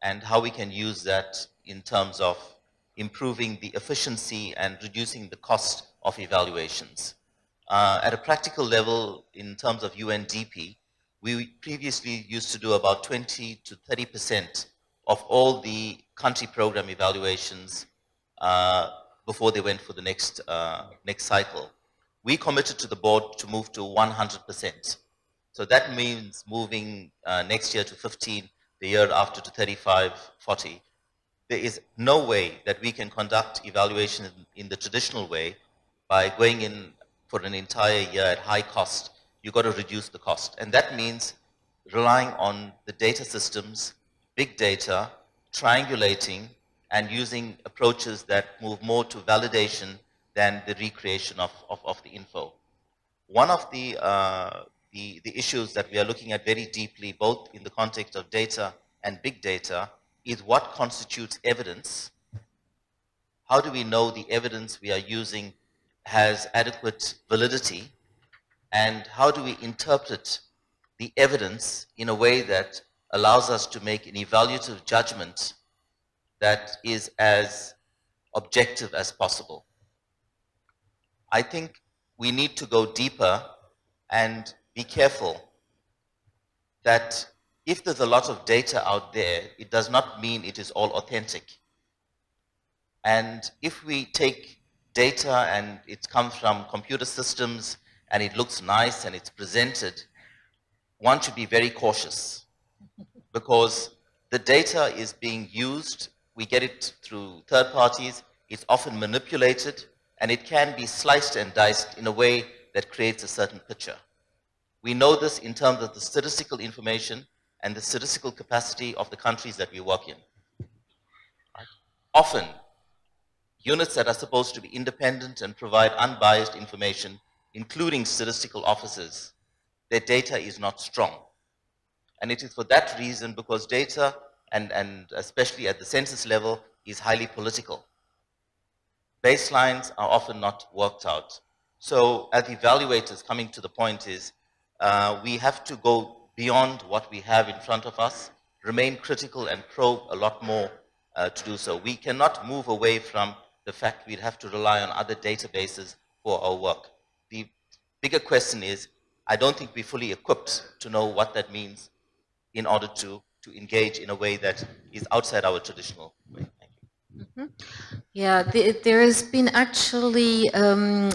and how we can use that in terms of improving the efficiency and reducing the cost of evaluations. At a practical level, in terms of UNDP, we previously used to do about 20 to 30% of all the country program evaluations before they went for the next cycle. We committed to the board to move to 100%. So that means moving next year to 15, the year after to 35, 40. There is no way that we can conduct evaluation in the traditional way by going in for an entire year at high cost. You've got to reduce the cost. And that means relying on the data systems, big data, triangulating, and using approaches that move more to validation than the recreation of the info. One of the issues that we are looking at very deeply, both in the context of data and big data, is what constitutes evidence. How do we know the evidence we are using has adequate validity, and how do we interpret the evidence in a way that allows us to make an evaluative judgment that is as objective as possible. I think we need to go deeper and be careful that if there's a lot of data out there, it does not mean it is all authentic. And if we take data and it comes from computer systems and it looks nice and it's presented, one should be very cautious because the data is being used, we get it through third parties, it's often manipulated, and it can be sliced and diced in a way that creates a certain picture. We know this in terms of the statistical information and the statistical capacity of the countries that we work in. Often, units that are supposed to be independent and provide unbiased information, including statistical offices, their data is not strong. And it is for that reason, because data, and especially at the census level, is highly political. Baselines are often not worked out. So as evaluators, coming to the point is, we have to go beyond what we have in front of us, remain critical and probe a lot more to do so. We cannot move away from the fact we'd have to rely on other databases for our work. The bigger question is, I don't think we're fully equipped to know what that means in order to engage in a way that is outside our traditional way. Thank you. Mm-hmm. Yeah, there has been actually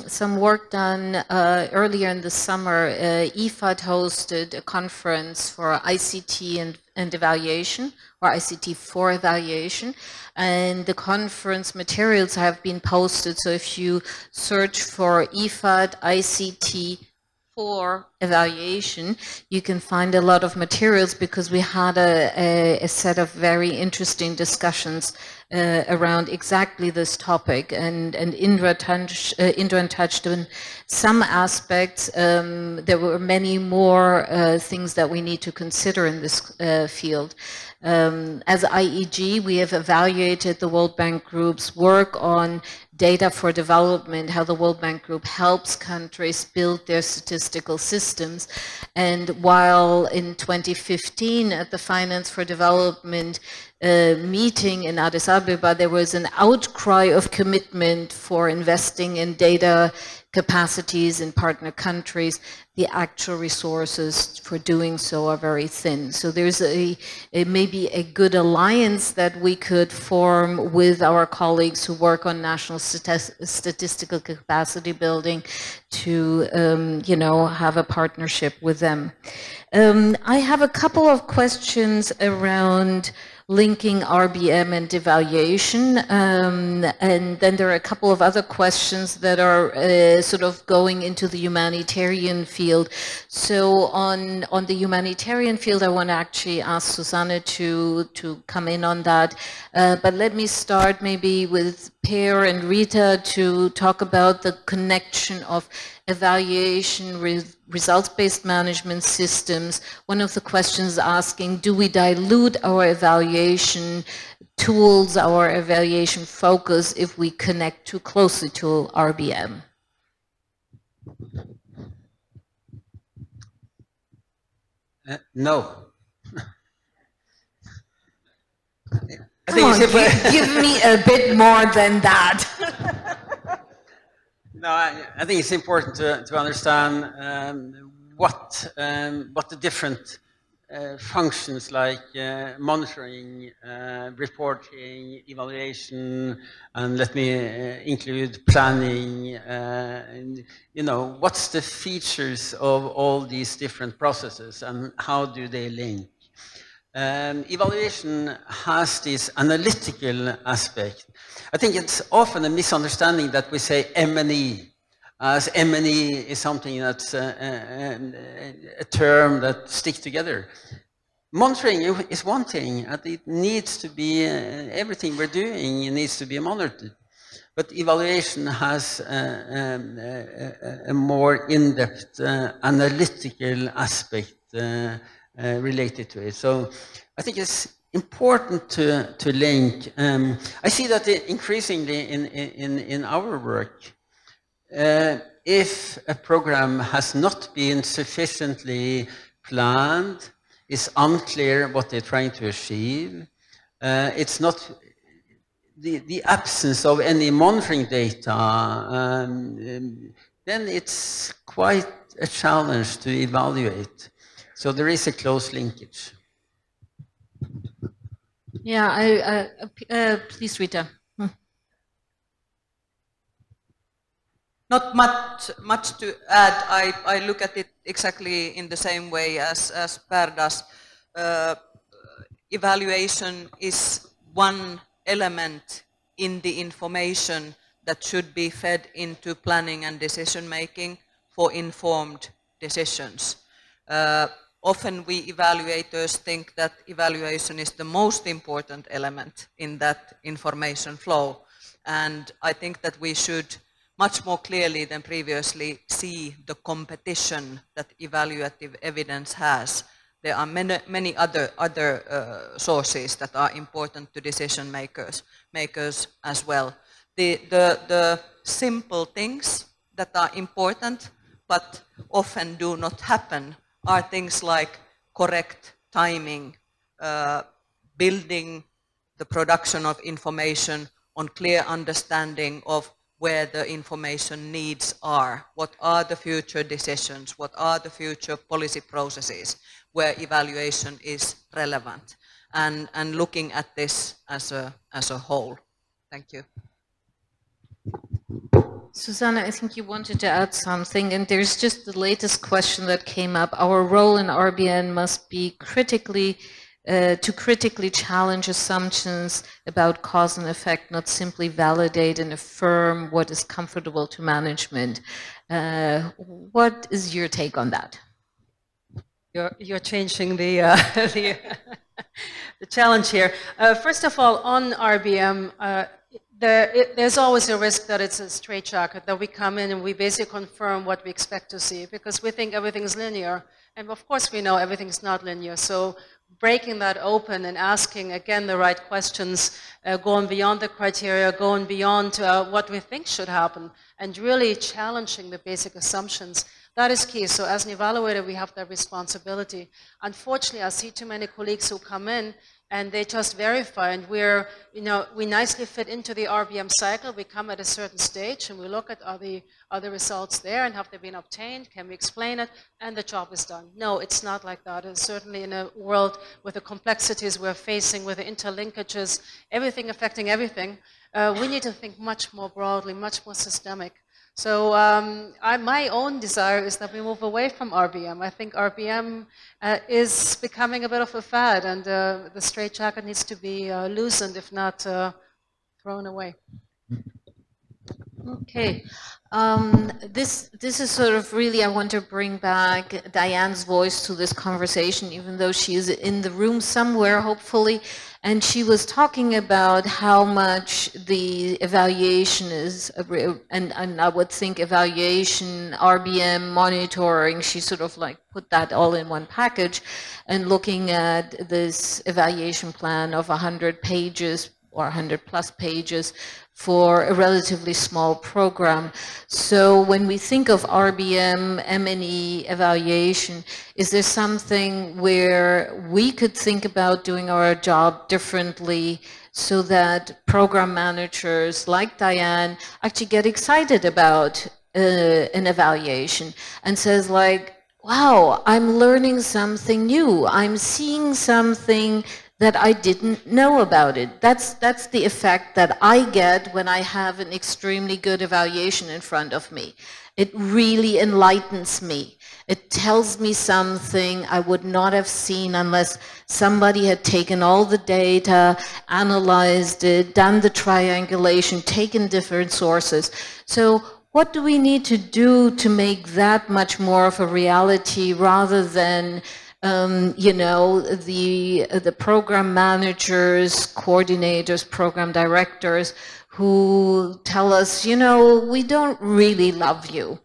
some work done earlier in the summer. IFAD hosted a conference for ICT and evaluation, or ICT for evaluation, and the conference materials have been posted. So if you search for IFAD ICT for evaluation, you can find a lot of materials because we had a set of very interesting discussions around exactly this topic, and Indran touched on some aspects. There were many more things that we need to consider in this field. As IEG, we have evaluated the World Bank Group's work on data for development, how the World Bank Group helps countries build their statistical systems. And while in 2015 at the Finance for Development meeting in Addis Ababa, there was an outcry of commitment for investing in data capacities in partner countries, the actual resources for doing so are very thin. So there's maybe a good alliance that we could form with our colleagues who work on national statistical capacity building to, you know, have a partnership with them. I have a couple of questions around linking RBM and devaluation, and then there are a couple of other questions that are sort of going into the humanitarian field. So on the humanitarian field, I want to actually ask Susanne to come in on that. But let me start maybe with Per and Riitta to talk about the connection of evaluation with results-based management systems. One of the questions asking, do we dilute our evaluation tools, our evaluation focus, if we connect too closely to RBM? No. Come on, give me a bit more than that. No, I think it's important to understand what the different functions like monitoring, reporting, evaluation, and let me include planning, and, you know, what's the features of all these different processes and how do they link? Evaluation has this analytical aspect. I think it's often a misunderstanding that we say M&E, as M&E is something that's a term that sticks together. Monitoring is one thing, and it needs to be, everything we're doing needs to be monitored. But evaluation has a more in-depth analytical aspect related to it. So I think it's important to link. I see that increasingly in our work, if a program has not been sufficiently planned, it's unclear what they're trying to achieve, it's not the absence of any monitoring data, then it's quite a challenge to evaluate. So there is a close linkage. Yeah, please, Riitta. Not much to add. I look at it exactly in the same way as Per does. Evaluation is one element in the information that should be fed into planning and decision making for informed decisions. Often we evaluators think that evaluation is the most important element in that information flow, and I think that we should much more clearly than previously see the competition that evaluative evidence has. There are many other sources that are important to decision makers as well. The simple things that are important but often do not happen are things like correct timing, building the production of information on clear understanding of where the information needs are, what are the future decisions, what are the future policy processes where evaluation is relevant, and looking at this as a whole. Thank you. Susanne, I think you wanted to add something, and there's just the latest question that came up. Our role in RBN must be critically to critically challenge assumptions about cause and effect, not simply validate and affirm what is comfortable to management. What is your take on that? You're changing the, the challenge here. First of all, on RBM, there's always a risk that it's a straitjacket, that we come in and we basically confirm what we expect to see, because we think everything is linear. And of course we know everything's not linear. So breaking that open and asking, again, the right questions, going beyond the criteria, going beyond what we think should happen, and really challenging the basic assumptions. That is key. So as an evaluator, we have that responsibility. Unfortunately, I see too many colleagues who come in and they just verify, and we're, you know, we nicely fit into the RBM cycle. We come at a certain stage and we look at are the results there and have they been obtained? Can we explain it? And the job is done. No, it's not like that. It's certainly in a world with the complexities we're facing, with the interlinkages, everything affecting everything, we need to think much more broadly, much more systemic. So my own desire is that we move away from RBM. I think RBM is becoming a bit of a fad, and the straitjacket needs to be loosened, if not thrown away. Okay. This is sort of really, I want to bring back Diane's voice to this conversation, even though she is in the room somewhere, hopefully. And she was talking about how much the evaluation is, and I would think evaluation, RBM, monitoring, she sort of like put that all in one package, and looking at this evaluation plan of 100 pages or 100 plus pages for a relatively small program. So when we think of RBM, M&E evaluation, is there something where we could think about doing our job differently so that program managers like Diane actually get excited about an evaluation and says like, wow, I'm learning something new. I'm seeing something that I didn't know about it. That's the effect that I get when I have an extremely good evaluation in front of me. It really enlightens me. It tells me something I would not have seen unless somebody had taken all the data, analyzed it, done the triangulation, taken different sources. So what do we need to do to make that much more of a reality rather than you know, the program managers, coordinators, program directors who tell us, you know, we don't really love you.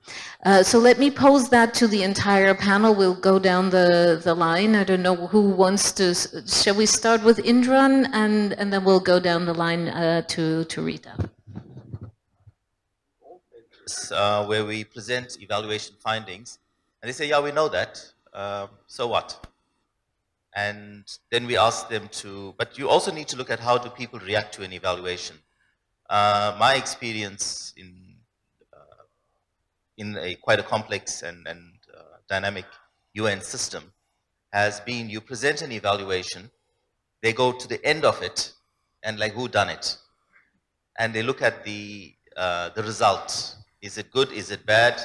So let me pose that to the entire panel. We'll go down the line. I don't know who wants to, shall we start with Indran and then we'll go down the line to Riitta. Where we present evaluation findings and they say, yeah, we know that. So what? And then we ask them to, but you also need to look at how do people react to an evaluation. My experience in quite a complex and dynamic UN system has been you present an evaluation, they go to the end of it and like who done it? And they look at the result. Is it good? Is it bad?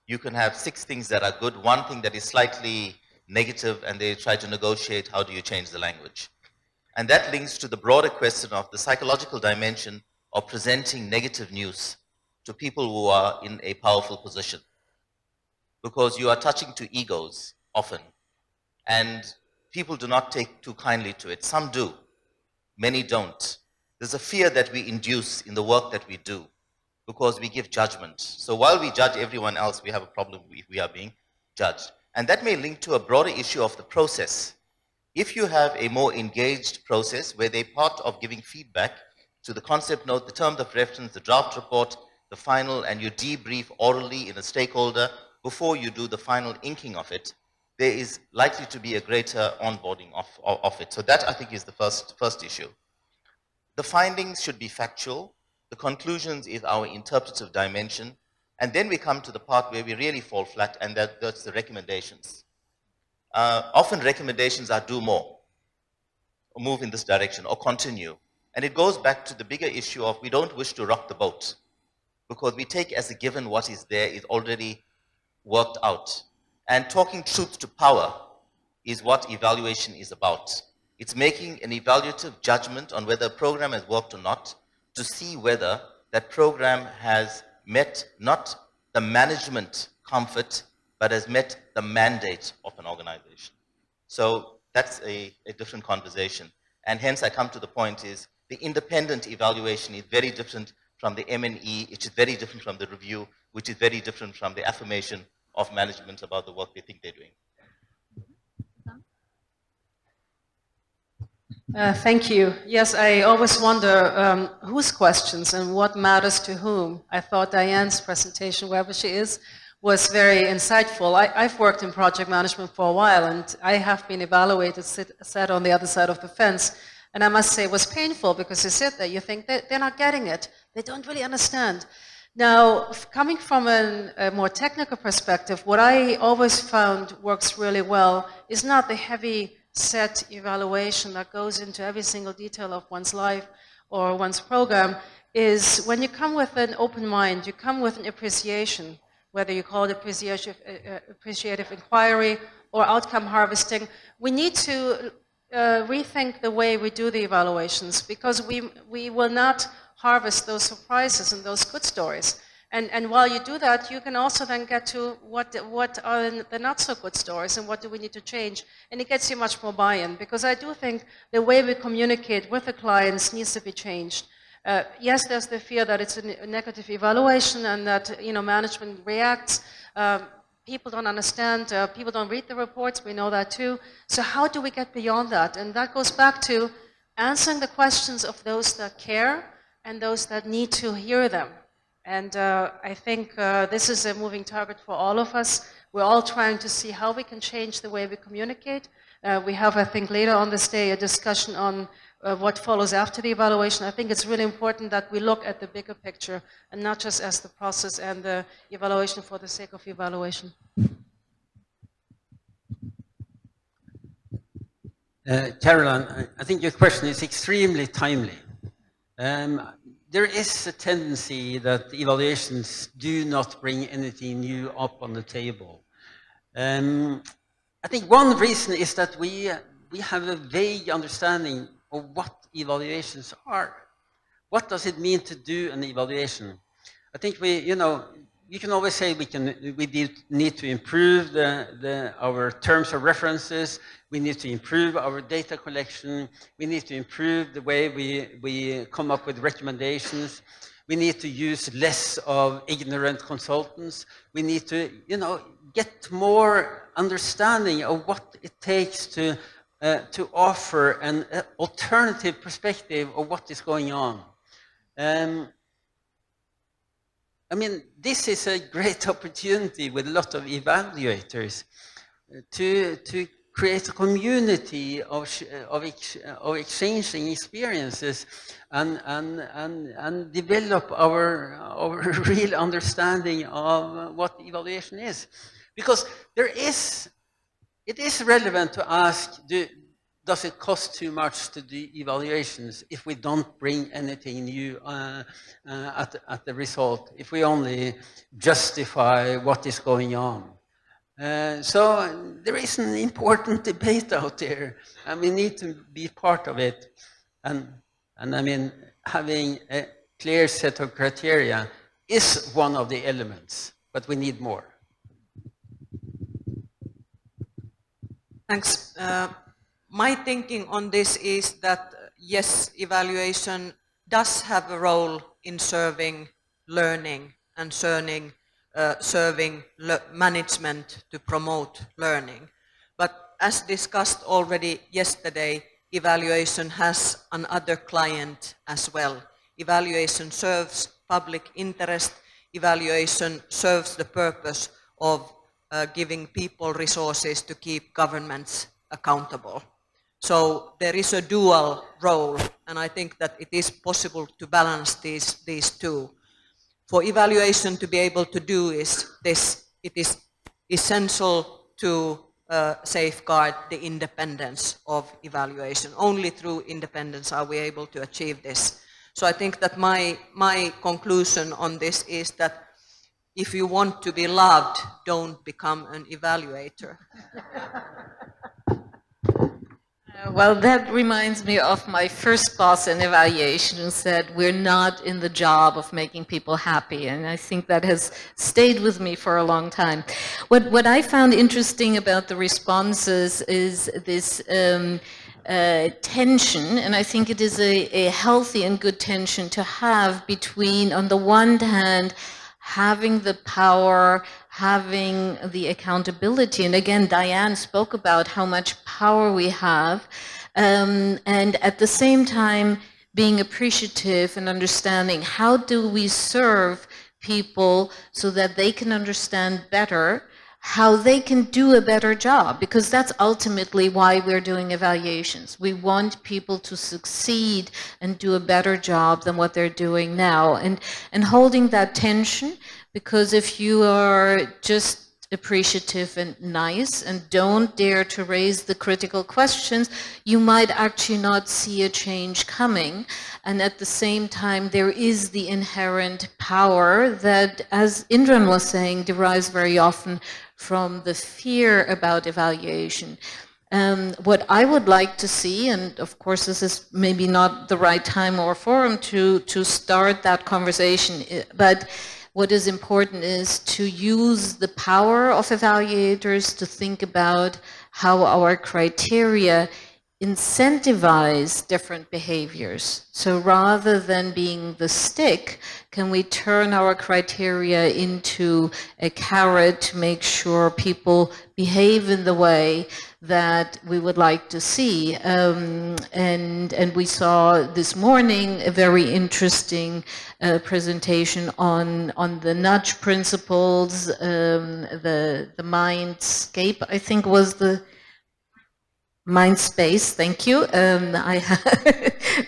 You can have 6 things that are good, 1 thing that is slightly negative, and they try to negotiate how do you change the language. And that links to the broader question of the psychological dimension of presenting negative news to people who are in a powerful position. Because you are touching to egos often, and people do not take too kindly to it. Some do, many don't. There's a fear that we induce in the work that we do, because we give judgment. So while we judge everyone else, we have a problem if we are being judged. And that may link to a broader issue of the process. If you have a more engaged process where they're part of giving feedback to the concept note, the terms of reference, the draft report, the final, and you debrief orally in a stakeholder before you do the final inking of it, there is likely to be a greater onboarding of it. So that, I think, is the first issue. The findings should be factual. The conclusions is our interpretive dimension. And then we come to the part where we really fall flat, and that's the recommendations. Often recommendations are do more, or move in this direction, or continue. And it goes back to the bigger issue of we don't wish to rock the boat, because we take as a given what is there is already worked out. And talking truth to power is what evaluation is about. It's making an evaluative judgment on whether a program has worked or not, to see whether that program has met not the management comfort, but has met the mandate of an organization. So that's a different conversation. And hence I come to the point is the independent evaluation is very different from the M&E, which is very different from the review, which is very different from the affirmation of management about the work they think they're doing. Thank you. Yes, I always wonder whose questions and what matters to whom. I thought Diane's presentation, wherever she is, was very insightful. I've worked in project management for a while, and I have been evaluated, sat on the other side of the fence, and I must say it was painful, because you sit there, you think that they're not getting it. They don't really understand. Now, coming from a more technical perspective, what I always found works really well is not the heavy set evaluation that goes into every single detail of one's life or one's program, is when you come with an open mind, you come with an appreciation, whether you call it appreciative inquiry or outcome harvesting. We need to rethink the way we do the evaluations, because we will not harvest those surprises and those good stories. And while you do that, you can also then get to what are the not so good stories and what do we need to change. And it gets you much more buy-in, because I do think the way we communicate with the clients needs to be changed. Yes, there's the fear that it's a negative evaluation and that management reacts. People don't understand, people don't read the reports, we know that too. So how do we get beyond that? And that goes back to answering the questions of those that care and those that need to hear them. And I think this is a moving target for all of us. We're all trying to see how we can change the way we communicate. We have, I think, later on this day a discussion on what follows after the evaluation. I think it's really important that we look at the bigger picture and not just as the process and the evaluation for the sake of evaluation. Caroline, I think your question is extremely timely. There is a tendency that evaluations do not bring anything new up on the table. I think one reason is that we have a vague understanding of what evaluations are. What does it mean to do an evaluation? I think you can always say we need to improve our terms of references, we need to improve our data collection, we need to improve the way we come up with recommendations, we need to use less of ignorant consultants, we need to get more understanding of what it takes to offer an alternative perspective of what is going on. I mean, this is a great opportunity with a lot of evaluators to create a community of exchanging experiences and develop our real understanding of what evaluation is. Because it is relevant to ask, does it cost too much to do evaluations if we don't bring anything new at the result, if we only justify what is going on? So there is an important debate out there, and we need to be part of it. And I mean, having a clear set of criteria is one of the elements, but we need more. Thanks. My thinking on this is that, yes, evaluation does have a role in serving learning and serving management to promote learning. But as discussed already yesterday, evaluation has another client as well. Evaluation serves public interest. Evaluation serves the purpose of giving people resources to keep governments accountable. So there is a dual role, and I think that it is possible to balance these two. For evaluation to be able to do this, it is essential to safeguard the independence of evaluation. Only through independence are we able to achieve this. So I think that my conclusion on this is that if you want to be loved, don't become an evaluator. Well, that reminds me of my first boss in evaluation who said, we're not in the job of making people happy. And I think that has stayed with me for a long time. What I found interesting about the responses is this tension, and I think it is a healthy and good tension to have between, on the one hand, having the power, having the accountability, and again, Diane spoke about how much power we have, and at the same time, being appreciative and understanding how do we serve people so that they can understand better how they can do a better job, because that's ultimately why we're doing evaluations. We want people to succeed and do a better job than what they're doing now. And holding that tension, because if you are just appreciative and nice and don't dare to raise the critical questions, you might actually not see a change coming. And at the same time, there is the inherent power that, as Indran was saying, derives very often from the fear about evaluation. What I would like to see, and of course this is maybe not the right time or forum to start that conversation, but what is important is to use the power of evaluators to think about how our criteria incentivize different behaviors. So rather than being the stick, can we turn our criteria into a carrot to make sure people behave in the way that we would like to see? And we saw this morning a very interesting presentation on the nudge principles, the mindscape, I think was the Mindspace, thank you.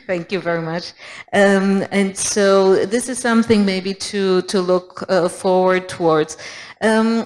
Thank you very much. And so this is something maybe to look forward towards.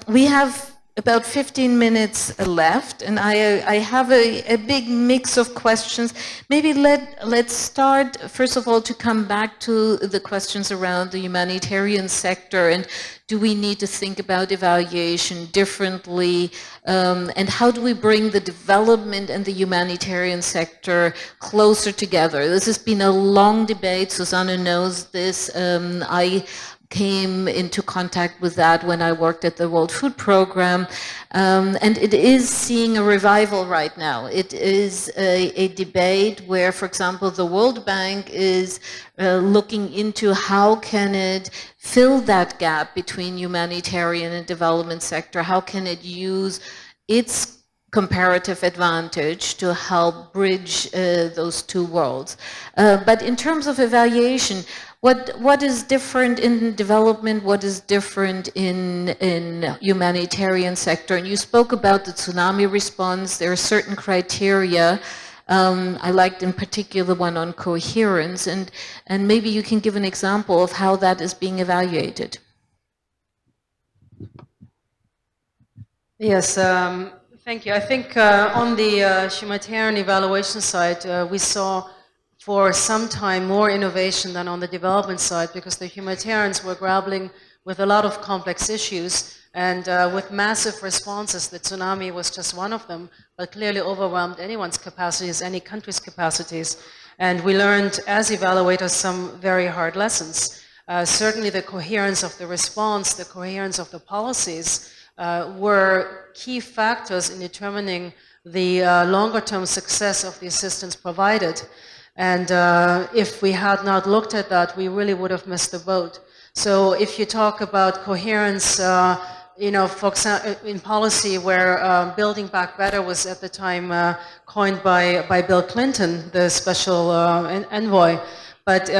We have about 15 minutes left, and I have a big mix of questions. Maybe let's start, first of all, to come back to the questions around the humanitarian sector, and do we need to think about evaluation differently, and how do we bring the development and the humanitarian sector closer together? This has been a long debate. Susanne knows this. I came into contact with that when I worked at the World Food Programme, and it is seeing a revival right now. It is a debate where, for example, the World Bank is looking into how can it fill that gap between humanitarian and development sector, how can it use its comparative advantage to help bridge those two worlds. But in terms of evaluation, what is different in development? What is different in humanitarian sector? And you spoke about the tsunami response. There are certain criteria. I liked in particular one on coherence, and maybe you can give an example of how that is being evaluated. Yes, thank you. I think on the humanitarian evaluation side, we saw for some time more innovation than on the development side, because the humanitarians were grappling with a lot of complex issues and with massive responses. The tsunami was just one of them, but clearly overwhelmed anyone's capacities, any country's capacities. And we learned as evaluators some very hard lessons. Certainly the coherence of the response, the coherence of the policies were key factors in determining the longer-term success of the assistance provided. And if we had not looked at that, we really would have missed the boat. So if you talk about coherence, you know, for example, in policy where Building Back Better was at the time coined by Bill Clinton, the special envoy, but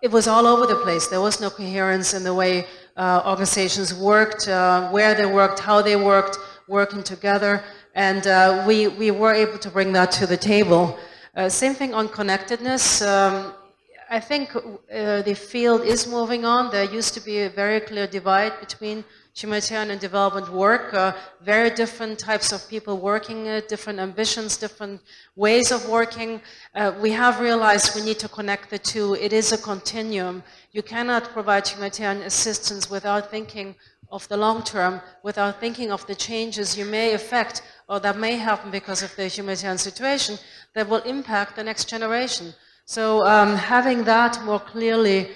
it was all over the place. There was no coherence in the way organizations worked, where they worked, how they worked, working together, and we were able to bring that to the table. Same thing on connectedness. I think the field is moving on. There used to be a very clear divide between humanitarian and development work, very different types of people working, different ambitions, different ways of working. We have realized we need to connect the two. It is a continuum. You cannot provide humanitarian assistance without thinking of the long term, without thinking of the changes you may affect or that may happen because of the humanitarian situation, that will impact the next generation. So having that more clearly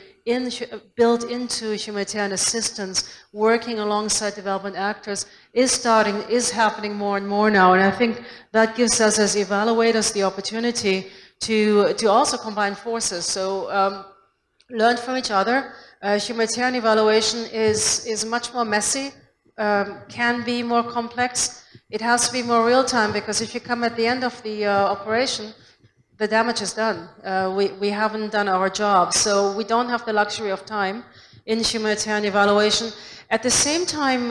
built into humanitarian assistance, working alongside development actors, is happening more and more now. And I think that gives us as evaluators the opportunity to also combine forces. So learn from each other. Humanitarian evaluation is much more messy, can be more complex. It has to be more real-time, because if you come at the end of the operation, the damage is done. We haven't done our job, so we don't have the luxury of time in humanitarian evaluation. At the same time,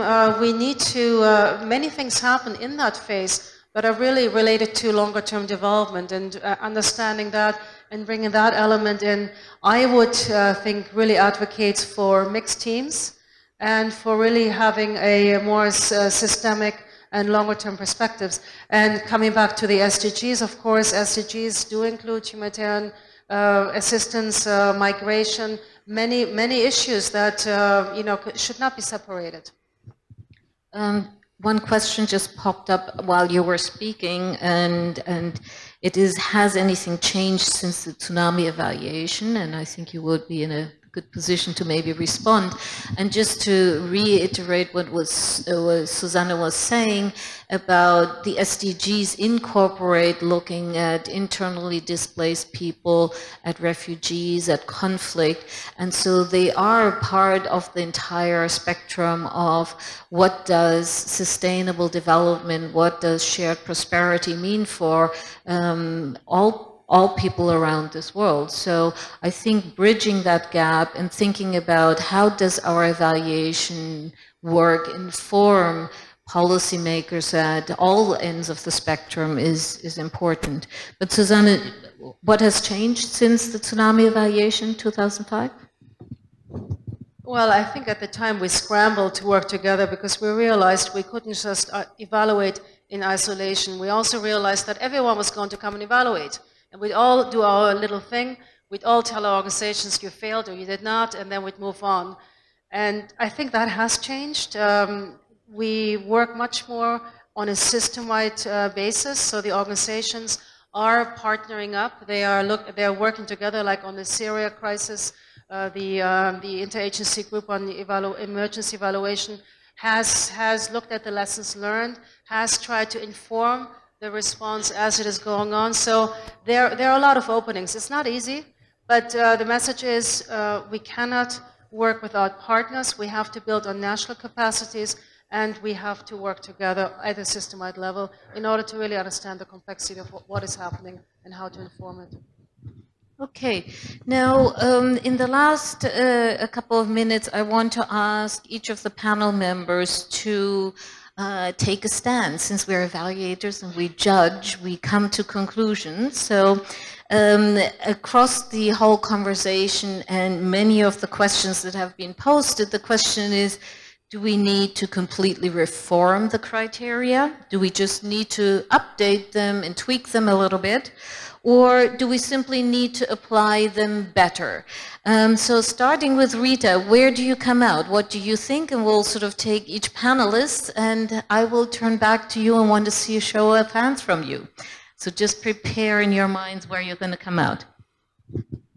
we need to, many things happen in that phase that are really related to longer-term development, and understanding that and bringing that element in, I would think really advocates for mixed teams and for really having a more systemic and longer-term perspectives. And coming back to the SDGs, of course, SDGs do include humanitarian assistance, migration, many issues that should not be separated. One question just popped up while you were speaking, and it is: has anything changed since the tsunami evaluation? And I think you would be in a good position to maybe respond. And just to reiterate what Susanne was saying about the SDGs incorporate looking at internally displaced people, at refugees, at conflict, and so they are part of the entire spectrum of what does sustainable development, what does shared prosperity mean for all people around this world. So I think bridging that gap and thinking about how does our evaluation work inform policymakers at all ends of the spectrum is important. But Susanne, what has changed since the tsunami evaluation, 2005? Well, I think at the time we scrambled to work together because we realized we couldn't just evaluate in isolation. We also realized that everyone was going to come and evaluate. And we'd all do our little thing. We'd all tell our organizations you failed or you did not, and then we'd move on. And I think that has changed. We work much more on a system-wide basis, so the organizations are partnering up. They are working together, like on the Syria crisis. The interagency group on the emergency evaluation has looked at the lessons learned, has tried to inform the response as it is going on. So there are a lot of openings. It's not easy, but the message is we cannot work without partners. We have to build on national capacities, and we have to work together at a system-wide level in order to really understand the complexity of what is happening and how to inform it. Okay, now in the last a couple of minutes, I want to ask each of the panel members to take a stand. Since we're evaluators and we judge, we come to conclusions. So across the whole conversation and many of the questions that have been posted, the question is, do we need to completely reform the criteria? Do we just need to update them and tweak them a little bit? Or do we simply need to apply them better? So starting with Riitta, where do you come out? What do you think? And we'll sort of take each panelist, and I will turn back to you and want to see a show of hands from you. So just prepare in your minds where you're going to come out.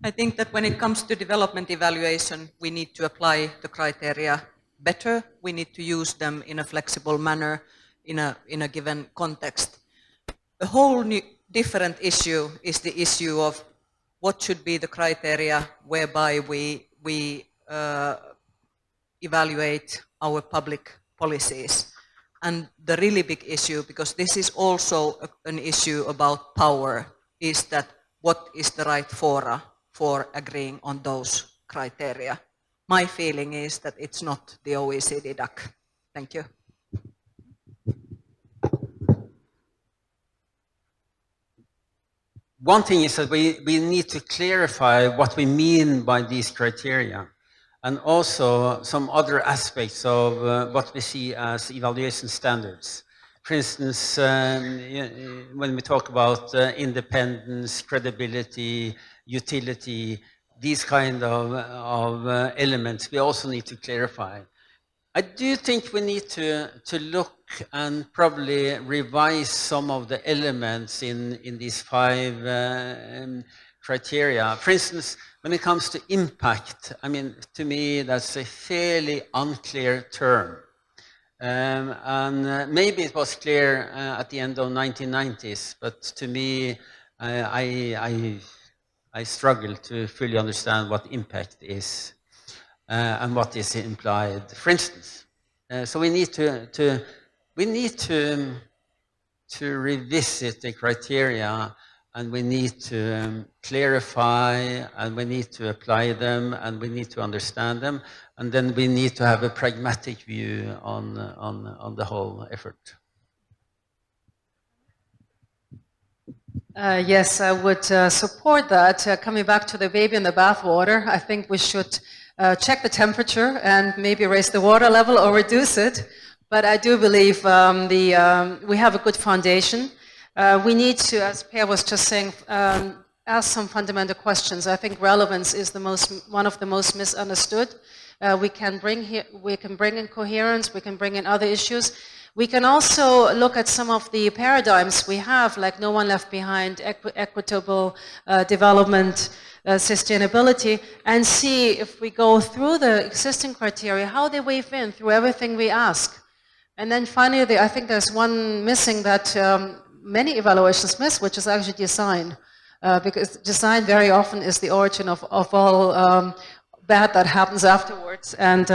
I think that when it comes to development evaluation, we need to apply the criteria better. We need to use them in a flexible manner in a given context. A whole new different issue is the issue of what should be the criteria whereby we evaluate our public policies. And the really big issue, because this is also an issue about power, is that what is the right fora for agreeing on those criteria? My feeling is that it's not the OECD DAC. Thank you. One thing is that we need to clarify what we mean by these criteria, and also some other aspects of what we see as evaluation standards. For instance, when we talk about independence, credibility, utility, these kind of elements, we also need to clarify. I do think we need to look and probably revise some of the elements in these 5 criteria. For instance, when it comes to impact, I mean, to me, that's a fairly unclear term. And maybe it was clear at the end of 1990s, but to me, I struggle to fully understand what impact is and what is implied. For instance, so we need to revisit the criteria, and we need to clarify, and we need to apply them, and we need to understand them, and then we need to have a pragmatic view on the whole effort. Yes, I would support that. Coming back to the baby in the bathwater, I think we should check the temperature and maybe raise the water level or reduce it. But I do believe we have a good foundation. We need to, as Per was just saying, ask some fundamental questions. I think relevance is one of the most misunderstood. We can bring in coherence, we can bring in other issues. We can also look at some of the paradigms we have, like no one left behind, equitable development, sustainability, and see if we go through the existing criteria, how they weave in through everything we ask. And then finally, I think there's one missing that many evaluations miss, which is actually design. Because design very often is the origin of all bad that happens afterwards. And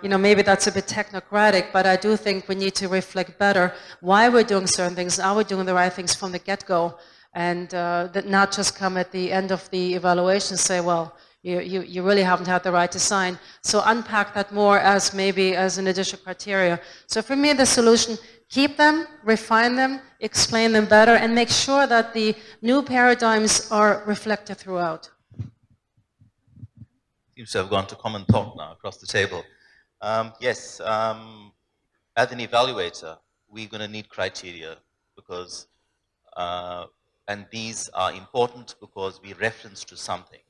you know, maybe that's a bit technocratic, but I do think we need to reflect better why we're doing certain things, are we doing the right things from the get-go, and that not just come at the end of the evaluation and say, well, you really haven't had the right design. So unpack that more as maybe as an additional criteria. So for me, the solution, keep them, refine them, explain them better, and make sure that the new paradigms are reflected throughout. Seems to have gone to common thought now across the table. Yes, as an evaluator, we're going to need criteria because, and these are important because we reference to something.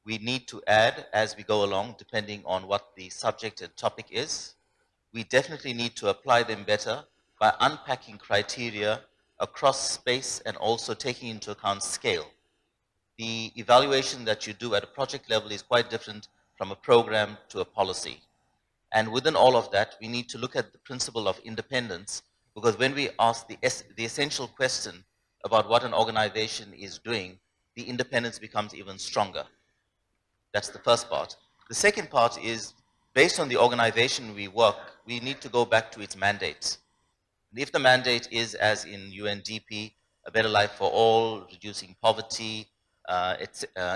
We need to add as we go along, depending on what the subject and topic is. We definitely need to apply them better by unpacking criteria across space and also taking into account scale. The evaluation that you do at a project level is quite different from a program to a policy. And within all of that, we need to look at the principle of independence, because when we ask the essential question about what an organization is doing, the independence becomes even stronger. That's the first part. The second part is, based on the organization we work, we need to go back to its mandate. And if the mandate is, as in UNDP, a better life for all, reducing poverty,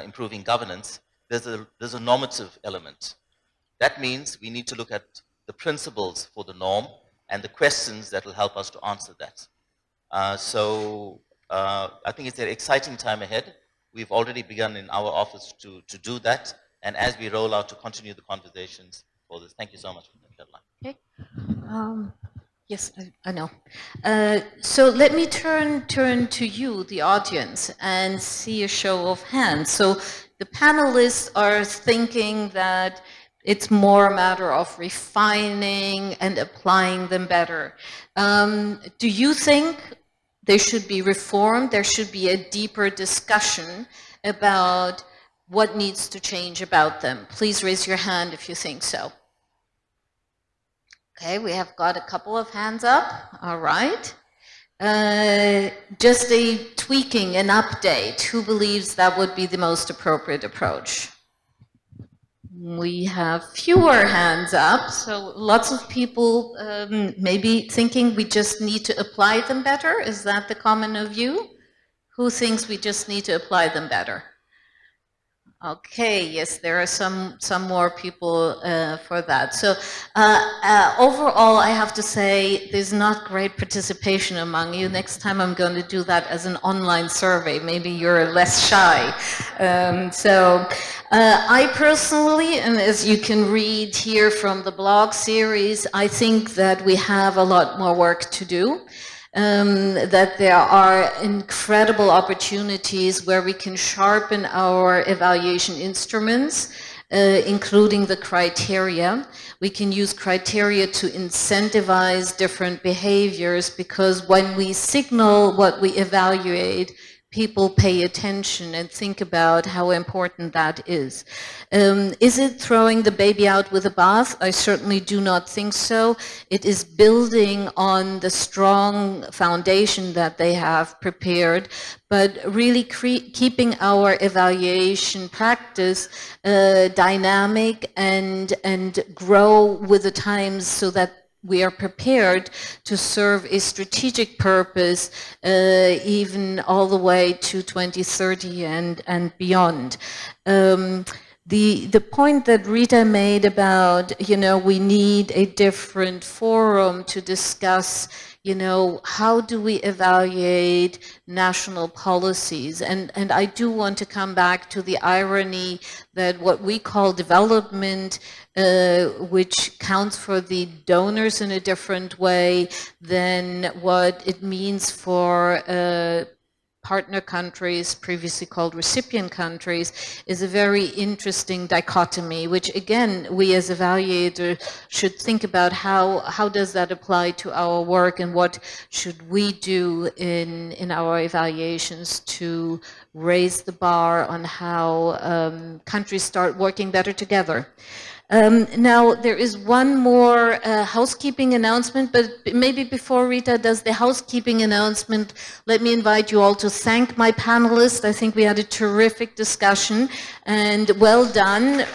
improving governance, there's a normative element. That means we need to look at the principles for the norm and the questions that will help us to answer that. So I think it's an exciting time ahead. We've already begun in our office to do that, and as we roll out, to continue the conversations for this. Thank you so much for the deadline. Okay. Yes, I know. So let me turn to you, the audience, and see a show of hands. So the panelists are thinking that it's more a matter of refining and applying them better. Do you think they should be reformed? There should be a deeper discussion about what needs to change about them. Please raise your hand if you think so. Okay, we have got a couple of hands up. All right. Just a tweaking, an update. Who believes that would be the most appropriate approach? We have fewer hands up, so lots of people maybe thinking we just need to apply them better. Is that the common view? Who thinks we just need to apply them better? Okay, yes, there are some more people for that. So overall, I have to say there's not great participation among you. Next time I'm going to do that as an online survey. Maybe you're less shy. I personally, and as you can read here from the blog series, I think that we have a lot more work to do. That there are incredible opportunities where we can sharpen our evaluation instruments, including the criteria. We can use criteria to incentivize different behaviors, because when we signal what we evaluate, people pay attention and think about how important that is. Is it throwing the baby out with the bath? I certainly do not think so. It is building on the strong foundation that they have prepared, but really keeping our evaluation practice dynamic and grow with the times, so that we are prepared to serve a strategic purpose even all the way to 2030 and beyond. The point that Riitta made about, you know, we need a different forum to discuss, you know, how do we evaluate national policies? And I do want to come back to the irony that what we call development, which counts for the donors in a different way than what it means for partner countries, previously called recipient countries, is a very interesting dichotomy, which again, we as evaluators should think about how does that apply to our work, and what should we do in our evaluations to raise the bar on how countries start working better together. Now, there is one more housekeeping announcement, but maybe before Riitta does the housekeeping announcement, let me invite you all to thank my panelists. I think we had a terrific discussion, and well done.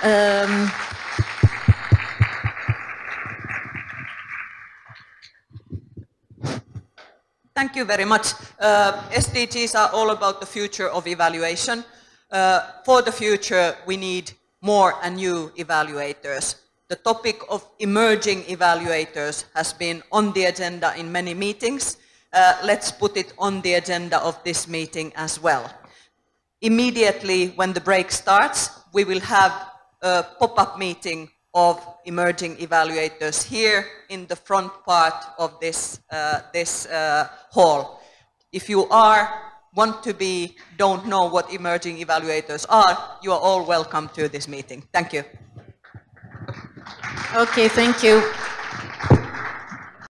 Thank you very much. SDGs are all about the future of evaluation. For the future, we need more and new evaluators. The topic of emerging evaluators has been on the agenda in many meetings. Let's put it on the agenda of this meeting as well. Immediately when the break starts, we will have a pop-up meeting of emerging evaluators here in the front part of this hall. If you want to be, don't know what emerging evaluators are, you are all welcome to this meeting. Thank you. Okay, thank you.